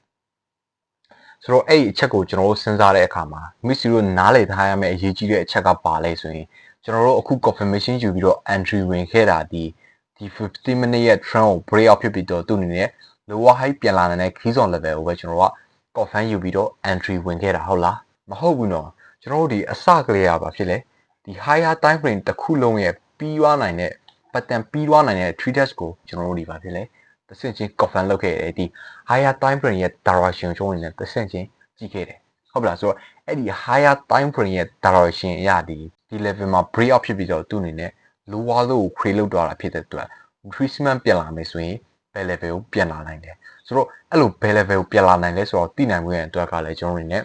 ဆိုတော့အဲ့ဒီအချက်ကိုကျွန်တော်တို့စဉ်းစားတဲ့အခါမှာမိတ်ဆွေတို့နားလည်ထားရမယ့်အရေးကြီးတဲ့အချက်ကပါလဲဆိုရင်ကျွန်တော်တို့အခု confirmation ယူပြီးတော့ entry ဝင်ခဲ့တာဒီ15 minute ရဲ့ trend ကို break out ဖြစ်ပြီးတော့သူ့အနေနဲ့ lower high ပြန်လာတဲ့ key zone level ကိုပဲကျွန်တော်တို့က confirm ယူပြီးတော့ entry ဝင်ခဲ့တာဟုတ်လားမဟုတ်ဘူးနော်ကျွန်တော်တို့ဒီအစကလေးကဘာဖြစ်လဲဒီ higher time frame တစ်ခုလုံးရဲ့ပြီးသွားနိုင်တဲ့ pattern ပြီးသွားနိုင်တဲ့ 3 dash ကိုကျွန်တော်တို့ဒီဘာဖြစ်လဲတစ်ဆင့်ချင်း confirm လုပ်ခဲ့တယ်ဒီ higher time frame ရဲ့ direction ကျွန်တော်အနေနဲ့တစ်ဆင့်ချင်းကြည့်ခဲ့တယ်ဟုတ်ပြီလားဆိုတော့အဲ့ဒီ higher time frame ရဲ့ direction အရာဒီ level မှာ break out ဖြစ်ပြီးတော့သူ့အနေနဲ့ lower low ကို create လုပ်သွားတာဖြစ်တဲ့အတွက် retracement ပြန်လာမယ်ဆိုရင်ဘယ် level ကိုပြန်လာနိုင်တယ်ဆိုတော့အဲ့လိုဘယ် level ကိုပြန်လာနိုင်လဲဆိုတော့သိနိုင်မှုရဲ့အတွက်ကလည်းကျွန်တော်အနေနဲ့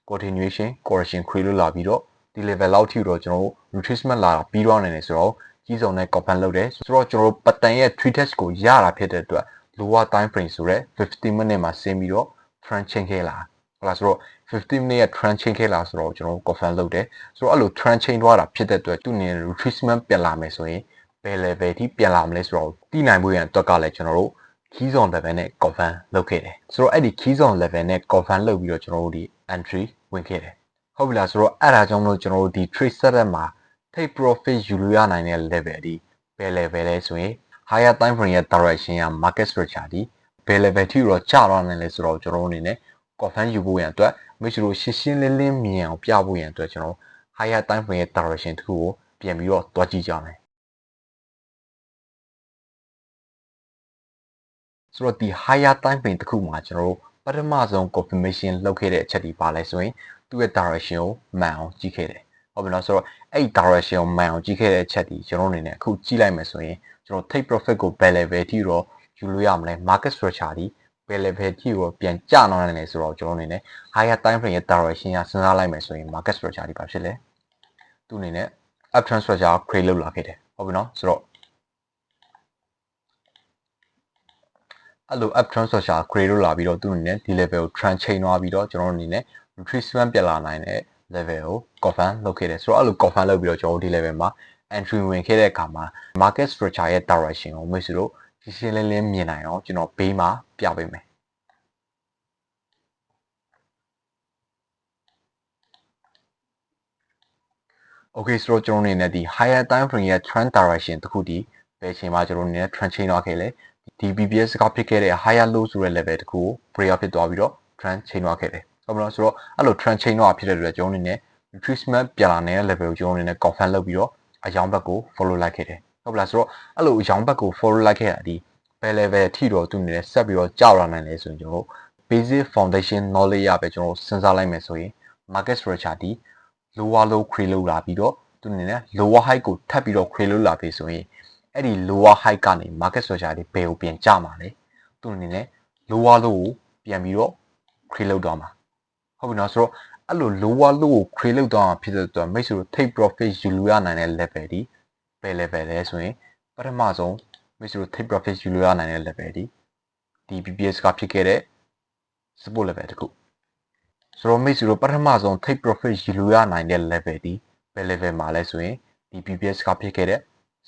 continuation correction create လုပ်လာပြီးတော့ဒီ level လောက်ထိတော့ကျွန်တော်တို့ retracement လာတာပြီးသွားနိုင်တယ်ဆိုတော့ကြီးစုံနဲ့ confirm လုပ်တယ်ဆိုတော့ကျွန်တော်တို့ pattern ရဲ့ 3 dash ကိုရတာဖြစ်တဲ့အတွက် lower time frame ဆိုရဲ15 minute မှာဆင်းပြီးတော့ trend chain ခဲ့လာဟုတ်လားဆိုတော့15 minute ရဲ့ trend chain ခဲ့လာဆိုတော့ကျွန်တော်တို့ confirm လုပ်တယ်ဆိုတော့အဲ့လို trend chain သွားတာဖြစ်တဲ့အတွက်သူနေ retracement ပြန်လာမယ်ဆိုရင်ဘယ် level ထိပြန်လာမလဲဆိုတော့သိနိုင်ဖို့ရန်အတွက်ကလည်းကျွန်တော်တို့ key zone level နဲ့ confirm လုပ်ခဲ့တယ်ဆိုတော့အဲ့ဒီ key zone level နဲ့ confirm လုပ်ပြီးတော့ကျွန်တော်တို့ဒီ entry ဝင်ခဲ့တယ်ဟုတ်ပြီလားဆိုတော့အဲ့ဒါကြောင့်မလို့ကျွန်တော်တို့ဒီ trade setup မှာ take profit ယူလို့ရနိုင်တဲ့ level ဒီဘယ် level လဲဆိုရင် higher time frame ရဲ့ direction က market structure ဒီဘယ် level ထိတော့ကျသွားနိုင်လဲဆိုတော့ကျွန်တော်တို့အနေနဲ့ confirm ယူဖို့ရန်အတွက်မိတ်ဆွေတို့ရှင်းရှင်းလင်းလင်းမြင်အောင်ပြဖို့ရန်အတွက်ကျွန်တော် higher time frame ရဲ့ direction တစ်ခုကိုပြန်ပြီးတော့တွားကြည့်ကြမယ်ဆိုတော့ဒီ higher time frame တစ်ခုမှာကျွန်တော်တို့ပထမဆုံး confirmation လုပ်ခဲ့တဲ့အချက်ဒီပါလဲဆိုရင်သူ့ရဲ့ direction ကိုမှန်အောင်ကြည့်ခဲ့တယ်ဟုတ်ပြီနော်ဆိုတော့အဲ့ direction ကိုမှန်အောင်ကြည့်ခဲ့တဲ့အချက်ဒီကျွန်တော်အနေနဲ့အခုကြည့်လိုက်မယ်ဆိုရင်ကျွန်တော် take profit ကို bell level ထိတော့ယူလို့ရမလဲ market structure ဒီ bell level ထိကိုပြန်ကျသွားနိုင်တယ်ဆိုတော့ကျွန်တော်အနေနဲ့ higher time frame ရဲ့ direction ကစဉ်းစားလိုက်မယ်ဆိုရင် market structure ဒီပါဖြစ်လဲသူ့အနေနဲ့ uptrend structure create လုပ်လာခဲ့တယ်ဟုတ်ပြီနော်ဆိုတော့အဲ့လို uptrend structure create လုပ်လာပြီးတော့သူ့အနေနဲ့ဒီ level ကို trend chain သွားပြီးတော့ကျွန်တော်အနေနဲ့ retracement ပြန်လာနိုင်တဲ့ level ကို confirm လုပ်ခဲ့တယ်ဆိုတော့အဲ့လို confirm လုပ်ပြီးတော့ကျွန်တော်ဒီ level မှာ entry ဝင်ခဲ့တဲ့အခါမှာ market structure ရဲ့ direction ကိုမိတ်ဆွေတို့ရှင်းရှင်းလင်းလင်းမြင်နိုင်အောင်ကျွန်တော်ဘေးမှာပြပေးမယ်โอเคဆိုတော့ကျွန်တော်အနေနဲ့ဒီ higher time frame ရဲ့ trend direction တခုဒီဘယ်ချိန်မှာကျွန်တော်အနေနဲ့ trend chain သွားခဲ့လဲဒီ BPS ကဖြစ်ခဲ့တဲ့ higher low ဆိုတဲ့ level တခုကို break out ဖြစ်သွားပြီးတော့ trend chain သွားခဲ့တယ်ဟုတ်မလားဆိုတော့အဲ့လို trend chain သွားဖြစ်တဲ့အတွက်ကျွန်တော်အနေနဲ့ retracement ပြန်လာနေတဲ့ level ကိုကျွန်တော်အနေနဲ့ confirm လုပ်ပြီးတော့အယောင်ဘက်ကို follow လိုက်ခဲ့တယ်ဟုတ်ပလားဆိုတော့အဲ့လိုအယောင်ဘက်ကို follow လိုက်ခဲ့တာဒီဘယ် level ထိတော့သူအနေနဲ့ဆက်ပြီးတော့ကြောက်လာနိုင်လဲဆိုရင်ကျွန်တော် basic foundation knowledge ရပဲကျွန်တော်စဉ်းစားလိုက်မယ်ဆိုရင် market structure ဒီ lower low create လုပ်လာပြီးတော့သူအနေနဲ့ lower high ကိုထပ်ပြီးတော့ create လုပ်လာပြီဆိုရင်အဲ့ဒီ lower high ကနေ market structure တွေဘယ်ကိုပြန်ကျမှာလဲသူအနေနဲ့ lower low ကိုပြန်ပြီးတော့ create လုပ်သွားမှာဟုတ်ပြီနော်ဆိုတော့အဲ့လို lower low ကို create လုပ်သွားမှာဖြစ်တဲ့အတွက်မိတ်ဆွေတို့ take profit ယူလို့ရနိုင်တဲ့ level ဒီဘယ် level လဲဆိုရင်ပထမဆုံးမိတ်ဆွေတို့ take profit ယူလို့ရနိုင်တဲ့ level ဒီ BPS ကဖြစ်ခဲ့တဲ့ support level တခုဆိုတော့မိတ်ဆွေတို့ပထမဆုံး take profit ယူလို့ရနိုင်တဲ့ level ဒီဘယ် level မှာလဲဆိုရင်ဒီ BPS ကဖြစ်ခဲ့တဲ့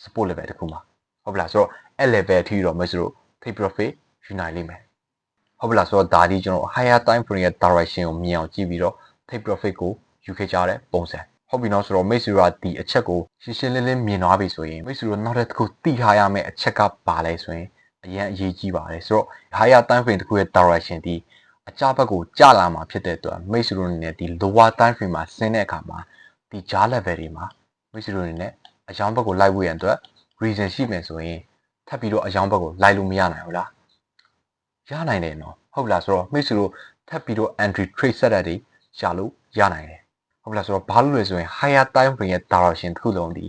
support level တခုမှာဟုတ်ပလားဆိုတော့အဲ့ level အထိတော့မိတ်ဆွေတို့ take profit ယူနိုင်လိမ့်မယ်ဟုတ်ပလားဆိုတော့ဒါဒီကျွန်တော် higher time frame ရဲ့ direction ကိုမြင်အောင်ကြည့်ပြီးတော့ take profit ကိုယူခဲ့ကြတဲ့ပုံစံဟုတ်ပြီနော်ဆိုတော့မိတ်ဆွေတို့ကဒီအချက်ကိုရှင်းရှင်းလင်းလင်းမြင်သွားပြီဆိုရင်မိတ်ဆွေတို့နောက်တစ်ခုသိထားရမယ့်အချက်ကပါလဲဆိုရင်အရင်အရေးကြီးပါတယ်ဆိုတော့ higher time frame တခုရဲ့ direction ဒီအကြဘက်ကိုကျလာမှာဖြစ်တဲ့အတွက်မိတ်ဆွေတို့အနေနဲ့ဒီ lower time frame မှာဆင်းတဲ့အခါမှာဒီကြား level တွေမှာမိတ်ဆွေတို့အနေနဲ့အယောင်ဘက်ကိုလိုက်ဖို့ရန်အတွက် reason ရှိမယ်ဆိုရင်ထပ်ပြီးတော့အယောင်ဘက်ကိုလိုက်လို့မရနိုင်ဘူးလားရနိုင်တယ်နော်ဟုတ်လားဆိုတော့မိတ်ဆွေတို့ထပ်ပြီးတော့ entry trade setup တွေရှာလို့ရနိုင်တယ်ဟုတ်လားဆိုတော့ဘာလို့လဲဆိုရင် higher time frame ရဲ့ direction တစ်ခုလုံးဒီ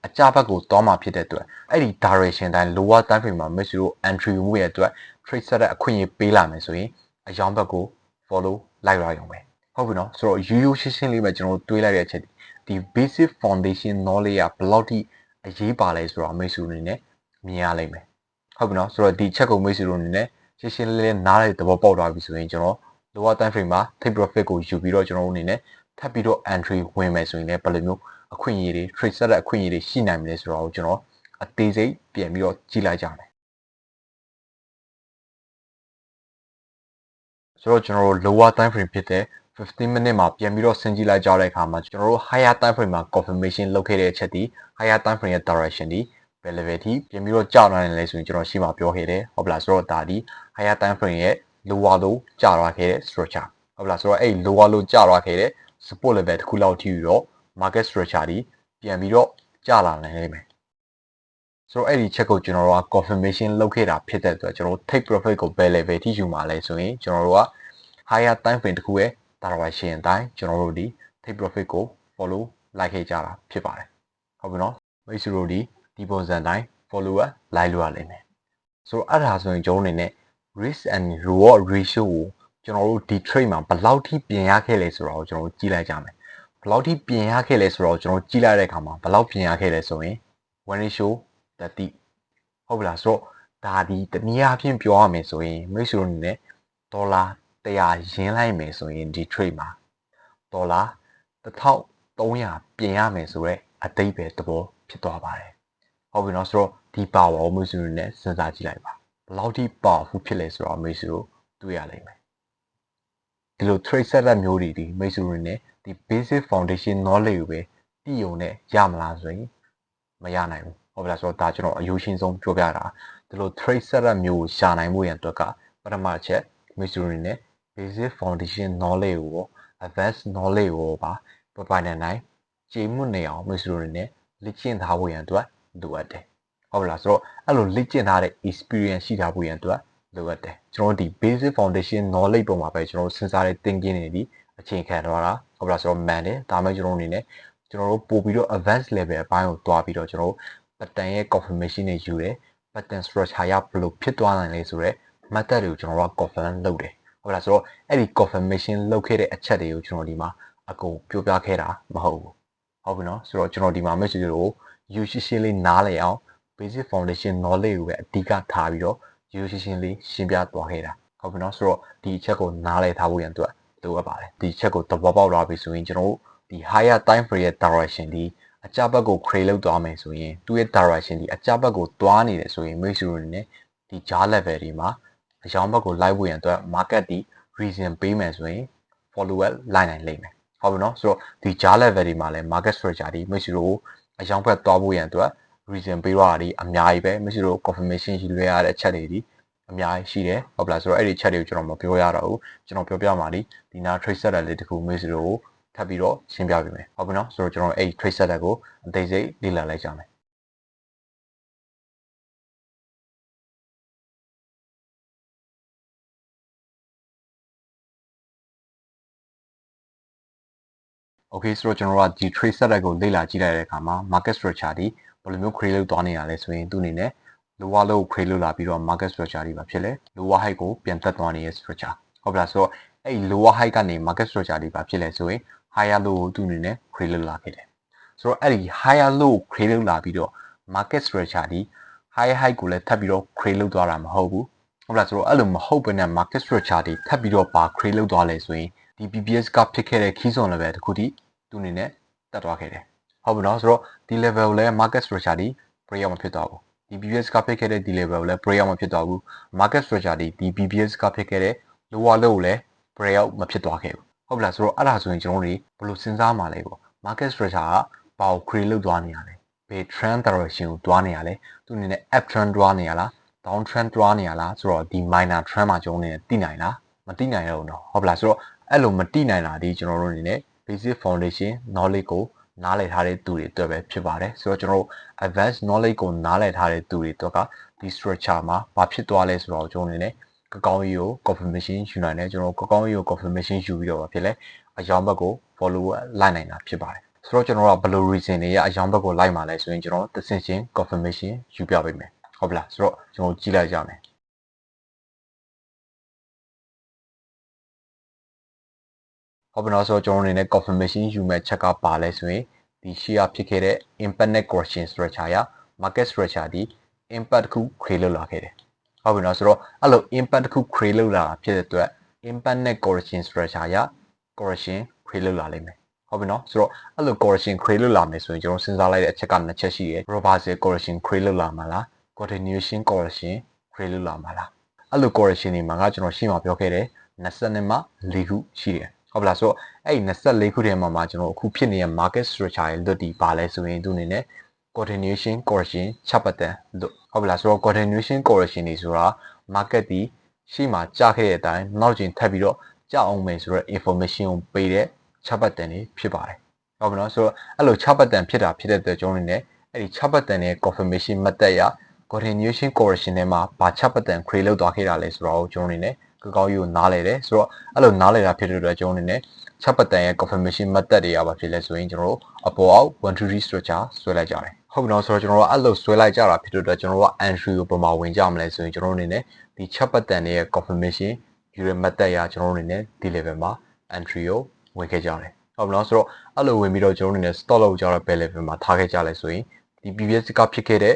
အကြဘက်ကိုတောင်းမှာဖြစ်တဲ့အတွက်အဲ့ဒီ direction တိုင်း lower time frame မှာမိတ်ဆွေတို့ entry မှုရဲ့အတွက် trade setup အခွင့်အရေးပေးလာမယ်ဆိုရင်အယောင်ဘက်ကို follow လိုက်ရအောင်ပဲဟုတ်ပြီနော်ဆိုတော့ရိုးရိုးရှင်းရှင်းလေးပဲကျွန်တော်တို့တွေးလိုက်တဲ့အချက်ဒီ basic foundation knowledge ကဘယ်လောက်ထိအရေးပါလဲဆိုတော့မိတ်ဆွေတို့အနေနဲ့မြင်ရလိမ့်မယ်ဟုတ်ပြီနော်ဆိုတော့ဒီချက်ကိုမိတ်ဆွေတို့အနေနဲ့ရှင်းရှင်းလင်းလင်းနားလေသဘောပေါက်သွားပြီဆိုရင်ကျွန်တော် lower time frame မှာ take profit ကိုယူပြီးတော့ကျွန်တော်တို့အနေနဲ့ထပ်ပြီးတော့ entry ဝင်မယ်ဆိုရင်လည်းဘယ်လိုမျိုးအခွင့်အရေးတွေ trade setup အခွင့်အရေးတွေရှိနိုင်မလဲဆိုတော့ကျွန်တော်အသေးစိတ်ပြန်ပြီးတော့ကြည့်လိုက်ကြမယ်ဆိုတော့ကျွန်တော်တို့ lower time frame ဖြစ်တဲ့15 minute မှာပြန်ပြီးတော့ဆင်းကြည့်လိုက်ကြတဲ့အခါမှာကျွန်တော်တို့ higher time frame မှာ confirmation လုပ်ခဲ့တဲ့အချက်ဒီ higher time frame ရဲ့ direction ဒီ bell level ထိပြန်ပြီးတော့ကြောက်နိုင်တယ်ဆိုရင်ကျွန်တော်ရှေ့မှာပြောခဲ့တယ်ဟုတ်ပလားဆိုတော့ဒါဒီ higher time frame ရဲ့ lower low ကျသွားခဲ့တဲ့ structure ဟုတ်ပလားဆိုတော့အဲ့ lower low ကျသွားခဲ့တဲ့ support level တစ်ခုလောက်ထိပြီးတော့ market structure ဒီပြန်ပြီးတော့ကျလာနိုင်လိမ့်မယ်ဆိုတော့အဲ့ဒီချက်ကိုကျွန်တော်တို့က confirmation လုပ်ခဲ့တာဖြစ်တဲ့အတွက်ကျွန်တော်တို့ take profit ကို bell level ထိယူမှာလဲဆိုရင်ကျွန်တော်တို့က higher time frame တစ်ခုရဲ့ direction အတိုင်းကျွန်တော်တို့ဒီ take profit ကို follow လိုက်ခဲ့ကြတာဖြစ်ပါတယ်ဟုတ်ပြီနော်မိတ်ဆွေတို့ဒီပုံစံတိုင်း follower လိုက်လို့ရလိမ့်မယ်ဆိုတော့အဲ့ဒါဆိုရင်ကျွန်တော်အနေနဲ့ risk and reward ratio ကိုကျွန်တော်တို့ဒီ trade မှာဘယ်လောက်ထိပြင်ရခဲ့လဲဆိုတော့ကျွန်တော်တို့ကြည့်လိုက်ကြမယ်ဘယ်လောက်ထိပြင်ရခဲ့လဲဆိုတော့ကျွန်တော်ကြည့်လိုက်တဲ့အခါမှာဘယ်လောက်ပြင်ရခဲ့လဲဆိုရင်1 ratio 30ဟုတ်ပြီလားဆိုတော့ဒါဒီတနည်းအားဖြင့်ပြောရမယ်ဆိုရင်မိတ်ဆွေတို့အနေနဲ့ဒေါ်လာ100ရင်းလိုက်မယ်ဆိုရင်ဒီ trade မှာဒေါ်လာ1300ပြင်ရမယ်ဆိုတော့အတိတ်ပဲသဘောဖြစ်သွားပါတယ်ဟုတ်ပြီနော်ဆိုတော့ဒီ power ကိုမိတ်ဆွေတို့နဲ့စဉ်းစားကြည့်လိုက်ပါဘယ်လောက်ထိ powerful ဖြစ်လဲဆိုတော့မိတ်ဆွေတို့တွေ့ရလိမ့်မယ်ဒီလို trade setup မျိုးတွေဒီမိတ်ဆွေတို့နဲ့ဒီ basic foundation knowledge ကိုပဲတည်ုံနဲ့ရမလားဆိုရင်မရနိုင်ဘူးဟုတ်ပြီလားဆိုတော့ဒါကျွန်တော်အယူရှင်းဆုံးပြောပြတာဒီလို trade setup မျိုးကိုရှာနိုင်မှုရန်အတွက်ကပထမချက်မိတ်ဆွေတို့နဲ့ basic foundation knowledge ကို advanced knowledge ကိုပါပပိုင်နိုင် ကြေမှုနေအောင်မိတ်ဆွေတို့အနေနဲ့လေ့ကျင့်ထားဖို့ရန်အတွက်လိုအပ်တယ်ဟုတ်ပါလားဆိုတော့အဲ့လိုလေ့ကျင့်ထားတဲ့ experience ရှိထားဖို့ရန်အတွက်လိုအပ်တယ်ကျွန်တော်ဒီ basic foundation knowledge ပုံမှာပဲကျွန်တော်စဉ်းစားတဲ့ thinking တွေဒီအခြေခံထားတာဟုတ်ပါလားဆိုတော့ man တယ်ဒါမှမဟုတ်ကျွန်တော်အနေနဲ့ကျွန်တော်တို့ပို့ပြီးတော့ advanced level အပိုင်းကိုတွားပြီးတော့ကျွန်တော်တို့ pattern ရဲ့ confirmation တွေယူတယ် pattern structure ရဘယ်လိုဖြစ်သွားနိုင်လဲဆိုတော့ method တွေကိုကျွန်တော်တို့ confirm လုပ်တယ်ဟုတ်လားဆိုတော့အဲ့ဒီ confirmation လုပ်ခဲ့တဲ့အချက်တွေကိုကျွန်တော်ဒီမှာအကုန်ပြောပြခဲ့တာမဟုတ်ဘူးဟုတ်ပြီနော်ဆိုတော့ကျွန်တော်ဒီမှာ message တွေကိုယူရှင်းရှင်းလေးနားလည်အောင် basic foundation knowledge ကိုပဲအဓိကထားပြီးတော့ယူရှင်းရှင်းလေးရှင်းပြသွားခဲ့တာဟုတ်ပြီနော်ဆိုတော့ဒီအချက်ကိုနားလည်ထားဖို့ရန်အတွက်လိုအပ်ပါတယ်ဒီအချက်ကိုသဘောပေါက်လာပြီဆိုရင်ကျွန်တော်တို့ဒီ higher time frame ရဲ့ direction ဒီအကြဘက်ကို create လုပ်သွားမယ်ဆိုရင်သူ့ရဲ့ direction ဒီအကြဘက်ကိုတွားနေတယ်ဆိုရင်မိတ်ဆွေတို့အနေနဲ့ဒီကြား level တွေမှာအရောင်းဘက်ကိုလိုက်ဖို့ရန်အတွက် market ဒီ reason ပေးမယ်ဆိုရင် follower လိုက်နိုင်လိမ့်မယ်ဟုတ်ပြီနော်ဆိုတော့ဒီကြား level တွေမှာလည်း market structure ဒီမိတ်ဆွေတို့အရောင်းဘက်တွားဖို့ရန်အတွက် reason ပေးရတာဒီအများကြီးပဲမိတ်ဆွေတို့ confirmation ယူလွှဲရတဲ့အချက်တွေဒီအများကြီးရှိတယ်ဟုတ်ပလားဆိုတော့အဲ့ဒီချက်တွေကိုကျွန်တော်မပြောရတော့ဘူးကျွန်တော်ပြောပြမှာဒီနာ trade setter လေးတခုမိတ်ဆွေတို့ထပ်ပြီးတော့ရှင်းပြပေးမယ်ဟုတ်ပြီနော်ဆိုတော့ကျွန်တော်အဲ့ trade setter ကိုအသေးစိတ်လေ့လာလိုက်ကြမယ်โอเคဆိုတော့ကျွန်တော်တို့ကဒီ trade setter ကိုလေ့လာကြည့်လိုက်တဲ့အခါမှာ market structure ဒီဘယ်လိုမျိုး create လုပ်သွားနေတာလဲဆိုရင်သူ့အနေနဲ့ lower low ကို create လုပ်လာပြီးတော့ market structure တွေပါဖြစ်လဲ lower high ကိုပြန်တက်သွားနေတဲ့ structure ဟုတ်ပလားဆိုတော့အဲ့ lower high ကနေ market structure တွေပါဖြစ်လဲဆိုရင် higher low ကိုသူ့အနေနဲ့ create လုပ်လာခဲ့တယ်ဆိုတော့အဲ့ဒီ higher low ကို create လုပ်လာပြီးတော့ market structure ဒီ higher high ကိုလည်းထပ်ပြီးတော့ create လုပ်သွားတာမဟုတ်ဘူးဟုတ်လားဆိုတော့အဲ့လိုမဟုတ်ဘဲနဲ့ market structure တွေထပ်ပြီးတော့ပါ create လုပ်သွားလဲဆိုရင်ဒီ BPS ကဖြစ်ခဲ့တဲ့ key zone level တခုတည်းသူအနေနဲ့တက်သွားခဲ့တယ်ဟုတ်ပြီနော်ဆိုတော့ဒီ level ကိုလည်း market structure ဒီ break out မဖြစ်သွားဘူးဒီ BPS ကဖြစ်ခဲ့တဲ့ဒီ level ကိုလည်း break out မဖြစ်သွားဘူး market structure ဒီ BPS ကဖြစ်ခဲ့တဲ့ lower low ကိုလည်း break out မဖြစ်သွားခဲ့ဘူးဟုတ်ပြီလားဆိုတော့အဲ့ဒါဆိုရင်ကျွန်တော်တို့ဘယ်လိုစဉ်းစားမှာလဲပေါ့ market structure ကဘာကို create လုပ်သွားနေရလဲဘယ် trend direction ကိုတွားနေရလဲသူအနေနဲ့ up trend တွားနေရလား down trend တွားနေရလားဆိုတော့ဒီ minor trend မှာကျွန်တော်အနေနဲ့သိနိုင်လားမသိနိုင်တော့ဘူးเนาะဟုတ်ပြီလားဆိုတော့အဲ့လိုမသိနိုင်တာဒီကျွန်တော်တို့အနေနဲ့ basic foundation knowledge ကိုနားလည်ထားတဲ့သူတွေအတွက်ပဲဖြစ်ပါတယ်ဆိုတော့ကျွန်တော်တို့ advanced knowledge ကိုနားလည်ထားတဲ့သူတွေအတွက်ကဒီ structure မှာဘာဖြစ်သွားလဲဆိုတော့ကျွန်တော်အနေနဲ့ကကောင်းကြီးကို confirmation ယူနိုင်တယ်ကျွန်တော်ကကောင်းကြီးကို confirmation ယူပြီးတော့ဘာဖြစ်လဲအယောင်ဘက်ကို follow လိုက်နိုင်တာဖြစ်ပါတယ်ဆိုတော့ကျွန်တော်ကဘယ်လို reason တွေရအယောင်ဘက်ကိုလိုက်မှာလဲဆိုရင်ကျွန်တော်တစ်ဆင့်ချင်း confirmation ယူပြပေးမယ်ဟုတ်ပြီလားဆိုတော့ကျွန်တော်ကြည့်လိုက်ကြမယ်ဟုတ်ပြီနော်ဆိုတော့ကျွန်တော်အနေနဲ့ confirmation ယူမဲ့ချက်ကပါလဲဆိုရင်ဒီ share ဖြစ်ခဲ့တဲ့ impact net correction structure ရ market structure ဒီ impact တစ်ခု create လုပ်လာခဲ့တယ်ဟုတ်ပြီနော်ဆိုတော့အဲ့လို impact တစ်ခု create လုပ်လာဖြစ်တဲ့အတွက် impact net correction structure ရ correction create လုပ်လာလိမ့်မယ်ဟုတ်ပြီနော်ဆိုတော့အဲ့လို correction create လုပ်လာမယ်ဆိုရင်ကျွန်တော်စဉ်းစားလိုက်တဲ့အချက်ကနှစ်ချက်ရှိတယ် reversal correction create လုပ်လာမှာလား continuation correction create လုပ်လာမှာလားအဲ့လို correction တွေမှာကကျွန်တော်ရှင်းမှာပြောခဲ့တယ်20မှာ4ခုရှိတယ်ဟုတ်ပလားဆိုတော့အဲ့24ခုထဲမှာကျွန်တော်အခုဖြစ်နေတဲ့ market structure ရဲ့လွတ်တီပါလဲဆိုရင်သူအနေနဲ့ continuation correction ချက်ပတ်တန်လို့ဟုတ်ပလားဆိုတော့ continuation correction တွေဆိုတာ market ဒီရှေ့မှာကျခဲ့တဲ့အတိုင်းနောက်ကျင်ထပ်ပြီးတော့ကျအောင်မယ်ဆိုတော့ information ကိုပေးတဲ့ချက်ပတ်တန်တွေဖြစ်ပါတယ်ဟုတ်ပြီနော်ဆိုတော့အဲ့လိုချက်ပတ်တန်ဖြစ်တာဖြစ်တဲ့အတွက်ကျွန်တော်အနေနဲ့အဲ့ဒီချက်ပတ်တန်ရဲ့ confirmation method ရ continuation correction ထဲမှာဘာချက်ပတ်တန် create လုပ်သွားခဲ့တာလဲဆိုတော့ကျွန်တော်အနေနဲ့ကောင်းကြီးကိုနားလဲတယ်ဆိုတော့အဲ့လိုနားလဲတာဖြစ်တဲ့အတွက်ကျွန်တော်အနေနဲ့ချက်ပတ်တန်ရဲ့ confirmation method တွေရပါဖြစ်လဲဆိုရင်ကျွန်တော်တို့အပေါ်အောက်1 2 3 structure ဆွဲလိုက်ကြတယ်ဟုတ်ပြီနော်ဆိုတော့ကျွန်တော်တို့အဲ့လိုဆွဲလိုက်ကြတာဖြစ်တဲ့အတွက်ကျွန်တော်တို့က entry ကိုပုံမှန်ဝင်ကြမလဲဆိုရင်ကျွန်တော်တို့အနေနဲ့ဒီချက်ပတ်တန်ရဲ့ confirmation ယူရ method ရကျွန်တော်တို့အနေနဲ့ဒီ level မှာ entry ကိုဝင်ခဲ့ကြတယ်ဟုတ်ပြီနော်ဆိုတော့အဲ့လိုဝင်ပြီးတော့ကျွန်တော်တို့အနေနဲ့ stop လုပ်ကြတော့ bell level မှာထားခဲ့ကြလဲဆိုရင်ဒီ previous ကဖြစ်ခဲ့တဲ့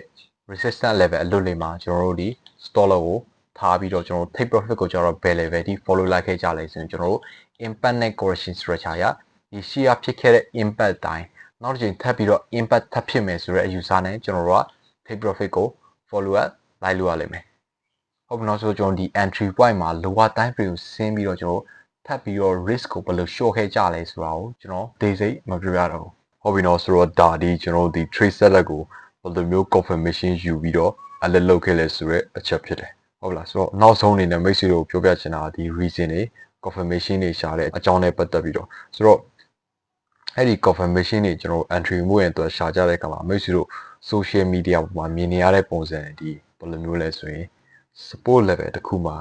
resistance level အလွတ်လေးမှာကျွန်တော်တို့ဒီ stop လို့ကိုထားပြီးတော့ကျွန်တော်တို့ take profit ကိုကျွန်တော်တို့ bell level ဒီ follow လိုက်ခဲ့ကြလဲဆိုရင်ကျွန်တော်တို့ impact net correction structure ရဒီ share ဖြစ်ခဲ့တဲ့ impact တိုင်းနောက်တစ်ချိန်ထပ်ပြီးတော့ impact ထပ်ဖြစ်မယ်ဆိုတော့အယူဆနဲ့ကျွန်တော်တို့က take profit ကို follow up လိုက်လို့ရလိမ့်မယ်ဟုတ်ပြီနော်ဆိုတော့ကျွန်တော်ဒီ entry point မှာ lower time frame ကိုဆင်းပြီးတော့ကျွန်တော်ထပ်ပြီးတော့ risk ကိုဘယ်လို short ခဲ့ကြလဲဆိုတာကိုကျွန်တော်ဒေစိတ်မပြောရတော့ဘူးဟုတ်ပြီနော်ဆိုတော့ဒါဒီကျွန်တော်ဒီ trade setup ကိုဘယ်လိုမျိုး confirmation ယူပြီးတော့အလက်လုပ်ခဲ့လဲဆိုတော့အချက်ဖြစ်တယ်ဟုတ်လားဆိုတော့နောက်ဆုံးအနေနဲ့မိတ်ဆွေတို့ပြောပြချင်တာဒီ reason တွေ confirmation တွေရှာတဲ့အကြောင်းနဲ့ပတ်သက်ပြီးတော့ဆိုတော့ အဲ့ဒီ confirmation တွေကျွန်တော် entry မှုရင်တော့ရှာကြတဲ့အခါမှာမိတ်ဆွေတို့ social media ပေါ်မှာမြင်နေရတဲ့ပုံစံဒီဘယ်လိုမျိုးလဲဆိုရင် support level တစ်ခုမှာ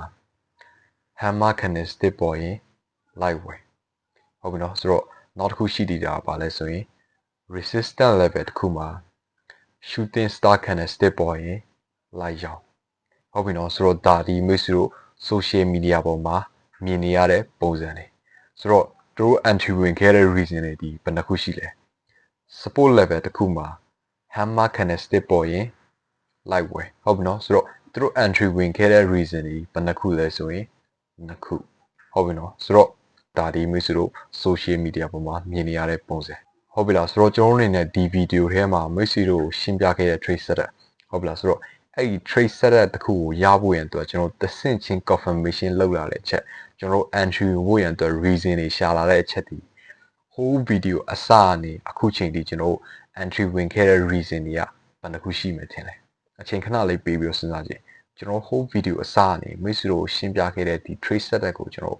hammer candlestick ပေါ်ရင် light ဝယ်ဟုတ်ပြီနော်ဆိုတော့နောက်တစ်ခုရှိသေးတာပါလဲဆိုရင် resistance level တစ်ခုမှာ shooting star candlestick ပေါ်ရင် light ရောင်းဟုတ်ပြီနော်ဆိုတော့ဒါဒီမိတ်ဆွေတို့ social media ပေါ်မှာမြင်နေရတဲ့ပုံစံတွေဆိုတော့တို့ entry ဝင်ခဲ့တဲ့ reason တွေဒီဘယ်နှခုရှိလဲ support level တစ်ခုမှာ hammer candlestick ပေါ်ရင် light ဝယ်ဟုတ်ပြီနော်ဆိုတော့တို့ entry ဝင်ခဲ့တဲ့ reason တွေဘယ်နှခုလဲဆိုရင်နှစ်ခုဟုတ်ပြီနော်ဆိုတော့ဒါဒီမိတ်ဆွေတို့ social media ပေါ်မှာမြင်နေရတဲ့ပုံစံဟုတ်ပြီလားဆိုတော့ကျွန်တော်တို့အနေနဲ့ဒီ video ထဲမှာမိတ်ဆွေတို့ရှင်းပြခဲ့တဲ့ trade setup ဟုတ်ပြီလားဆိုတော့အဲ့ဒီ trade setup တစ်ခုကိုရဖို့ရန်အတွက်ကျွန်တော်သဆင့်ချင်း confirmation လောက်လာတဲ့အချက်ကျွန်တော် entry ဝင်ရန်အတွက် reason တွေရှာလာတဲ့အချက်ဒီ whole video အစအနေအခုချိန်ထိကျွန်တော် entry ဝင်ခဲ့တဲ့ reason တွေကဘယ်နှခုရှိမှထင်လဲအချိန်ခဏလေးပေးပြီးတော့စဉ်းစားကြည့်ကျွန်တော် whole video အစအနေမိတ်ဆွေတို့ရှင်းပြခဲ့တဲ့ဒီ trade setup ကိုကျွန်တော်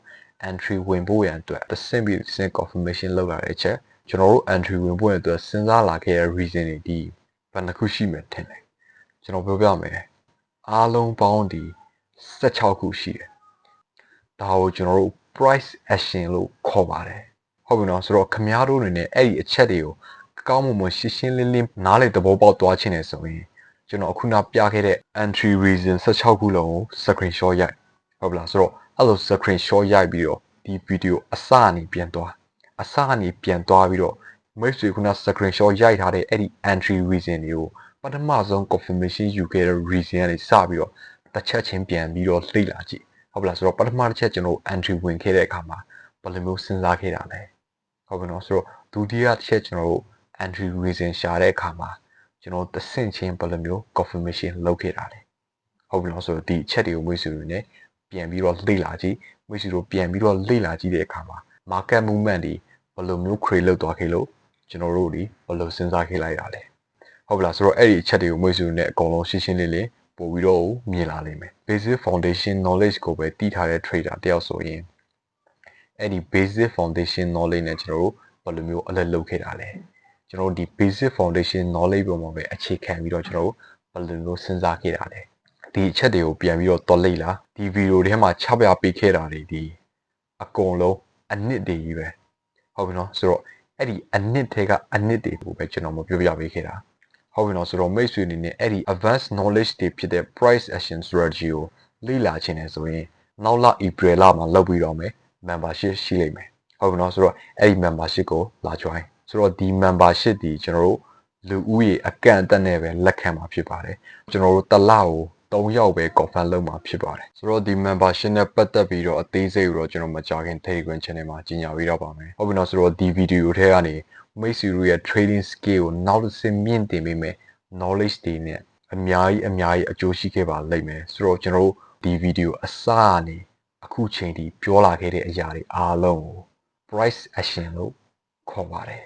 entry ဝင်ဖို့ရန်အတွက်သဆင့်ပြီးသဆင့် confirmation လောက်လာတဲ့အချက်ကျွန်တော်တို့ entry ဝင်ဖို့ရန်အတွက်စဉ်းစားလာခဲ့တဲ့ reason တွေဒီဘယ်နှခုရှိမှထင်လဲကျွန်တော်ပြောပြမယ်အားလုံးပေါင်းဒီ16ခုရှိတယ်ဒါကိုကျွန်တော်တို့ price action လို့ခေါ်ပါတယ်ဟုတ်ပြီနော်ဆိုတော့ခမားတို့အနေနဲ့အဲ့ဒီအချက်တွေကိုကောင်းမွန်မွန်ရှင်းရှင်းလင်းလင်းနားလေသဘောပေါက်သွားခြင်းနဲ့ဆိုရင်ကျွန်တော်အခုနပြခဲ့တဲ့ entry reason 16ခုလုံးကို screenshot ရိုက်ဟုတ်ပလားဆိုတော့အဲ့လို screenshot ရိုက်ပြီးတော့ဒီ video အစအနေပြန်သွားပြီးတော့မိတ်ဆွေခုန screenshot ရိုက်ထားတဲ့အဲ့ဒီ entry reason တွေကိုပထမဆုံး confirmation ယူခဲ့တဲ့ reason ကနေစပြီးတော့တစ်ချက်ချင်းပြန်ပြီးတော့လေ့လာကြည့်ဟုတ်ပလားဆိုတော့ပထမတစ်ချက်ကျွန်တော် entry ဝင်ခဲ့တဲ့အခါမှာဘယ်လိုမျိုးစဉ်းစားခဲ့တာလဲဟုတ်ပြီနော်ဆိုတော့ဒုတိယတစ်ချက်ကျွန်တော်တို့ entry reason ရှာတဲ့အခါမှာကျွန်တော်သဆင့်ချင်းဘယ်လိုမျိုး confirmation လုပ်ခဲ့တာလဲဟုတ်ပြီနော်ဆိုတော့ဒီအချက်တွေကိုမိတ်ဆွေတွေနဲ့ပြန်ပြီးတော့လေ့လာကြည့်မိတ်ဆွေတို့ပြန်ပြီးတော့လေ့လာကြည့်တဲ့အခါမှာ market movement တွေဘယ်လိုမျိုး create လုပ်သွားခဲ့လို့ကျွန်တော်တို့ဒီဘယ်လိုစဉ်းစားခဲ့လိုက်တာလဲဟုတ်ပြီလားဆိုတော့အဲ့ဒီအချက်တွေကိုမိတ်ဆွေတို့နဲ့အကုန်လုံးရှင်းရှင်းလင်းလင်းပို့ပြီးတော့မြင်လာလိမ့်မယ် basic foundation knowledge ကိုပဲတည်ထားတဲ့ trader တယောက်ဆိုရင်အဲ့ဒီ basic foundation knowledge နဲ့ကျွန်တော်တို့ဘယ်လိုမျိုးအလုပ်လုပ်ခဲ့တာလဲကျွန်တော်တို့ဒီ basic foundation knowledge ပေါ်မှာပဲအခြေခံပြီးတော့ကျွန်တော်တို့ဘယ်လိုမျိုးစဉ်းစားခဲ့တာလဲဒီအချက်တွေကိုပြန်ပြီးတော့တော်လိမ့်လားဒီ video ထဲမှာချပြပေးခဲ့တာတွေဒီအကုန်လုံးအနှစ်တွေကြီးပဲဟုတ်ပြီနော်ဆိုတော့အဲ့ဒီအနှစ်ထဲကအနှစ်တွေကိုပဲကျွန်တော်မပြောပြပေးခဲ့တာဟုတ်ပြီနော်ဆိုတော့မိတ်ဆွေအနေနဲ့အဲ့ဒီ advanced knowledge တွေဖြစ်တဲ့ price action strategy ကိုလေ့လာခြင်းနဲ့ဆိုရင်နောက်လ April လမှာလုပ်ပြီးတော့မယ် membership ရှိလိမ့်မယ်ဟုတ်ပြီနော်ဆိုတော့အဲ့ဒီ membership ကိုလာ join ဆိုတော့ဒီ membership ဒီကျွန်တော်တို့လူဦးရေအကန့်အသတ်နဲ့ပဲလက်ခံမှာဖြစ်ပါတယ်ကျွန်တော်တို့တစ်လကို3ယောက်ပဲ confirm လုပ်မှာဖြစ်ပါတယ်ဆိုတော့ဒီ membership နဲ့ပတ်သက်ပြီးတော့အသေးစိတ်ကိုတော့ကျွန်တော်မကြာခင် Telegram channel မှာကြီးညာပေးတော့ပါမယ်ဟုတ်ပြီနော်ဆိုတော့ဒီ video ထဲကနေမိတ်ဆွေတို့ရဲ့ trading skill ကိုနောက်တစ်ဆင့်မြင့်တင်ပေးမယ် knowledge တွေနဲ့အများကြီးအကျိုးရှိခဲ့ပါလိမ့်မယ်ဆိုတော့ကျွန်တော်တို့ဒီ video အစကနေအခုချိန်ထိပြောလာခဲ့တဲ့အရာတွေအားလုံးကို price action လို့ခေါ်ပါတယ်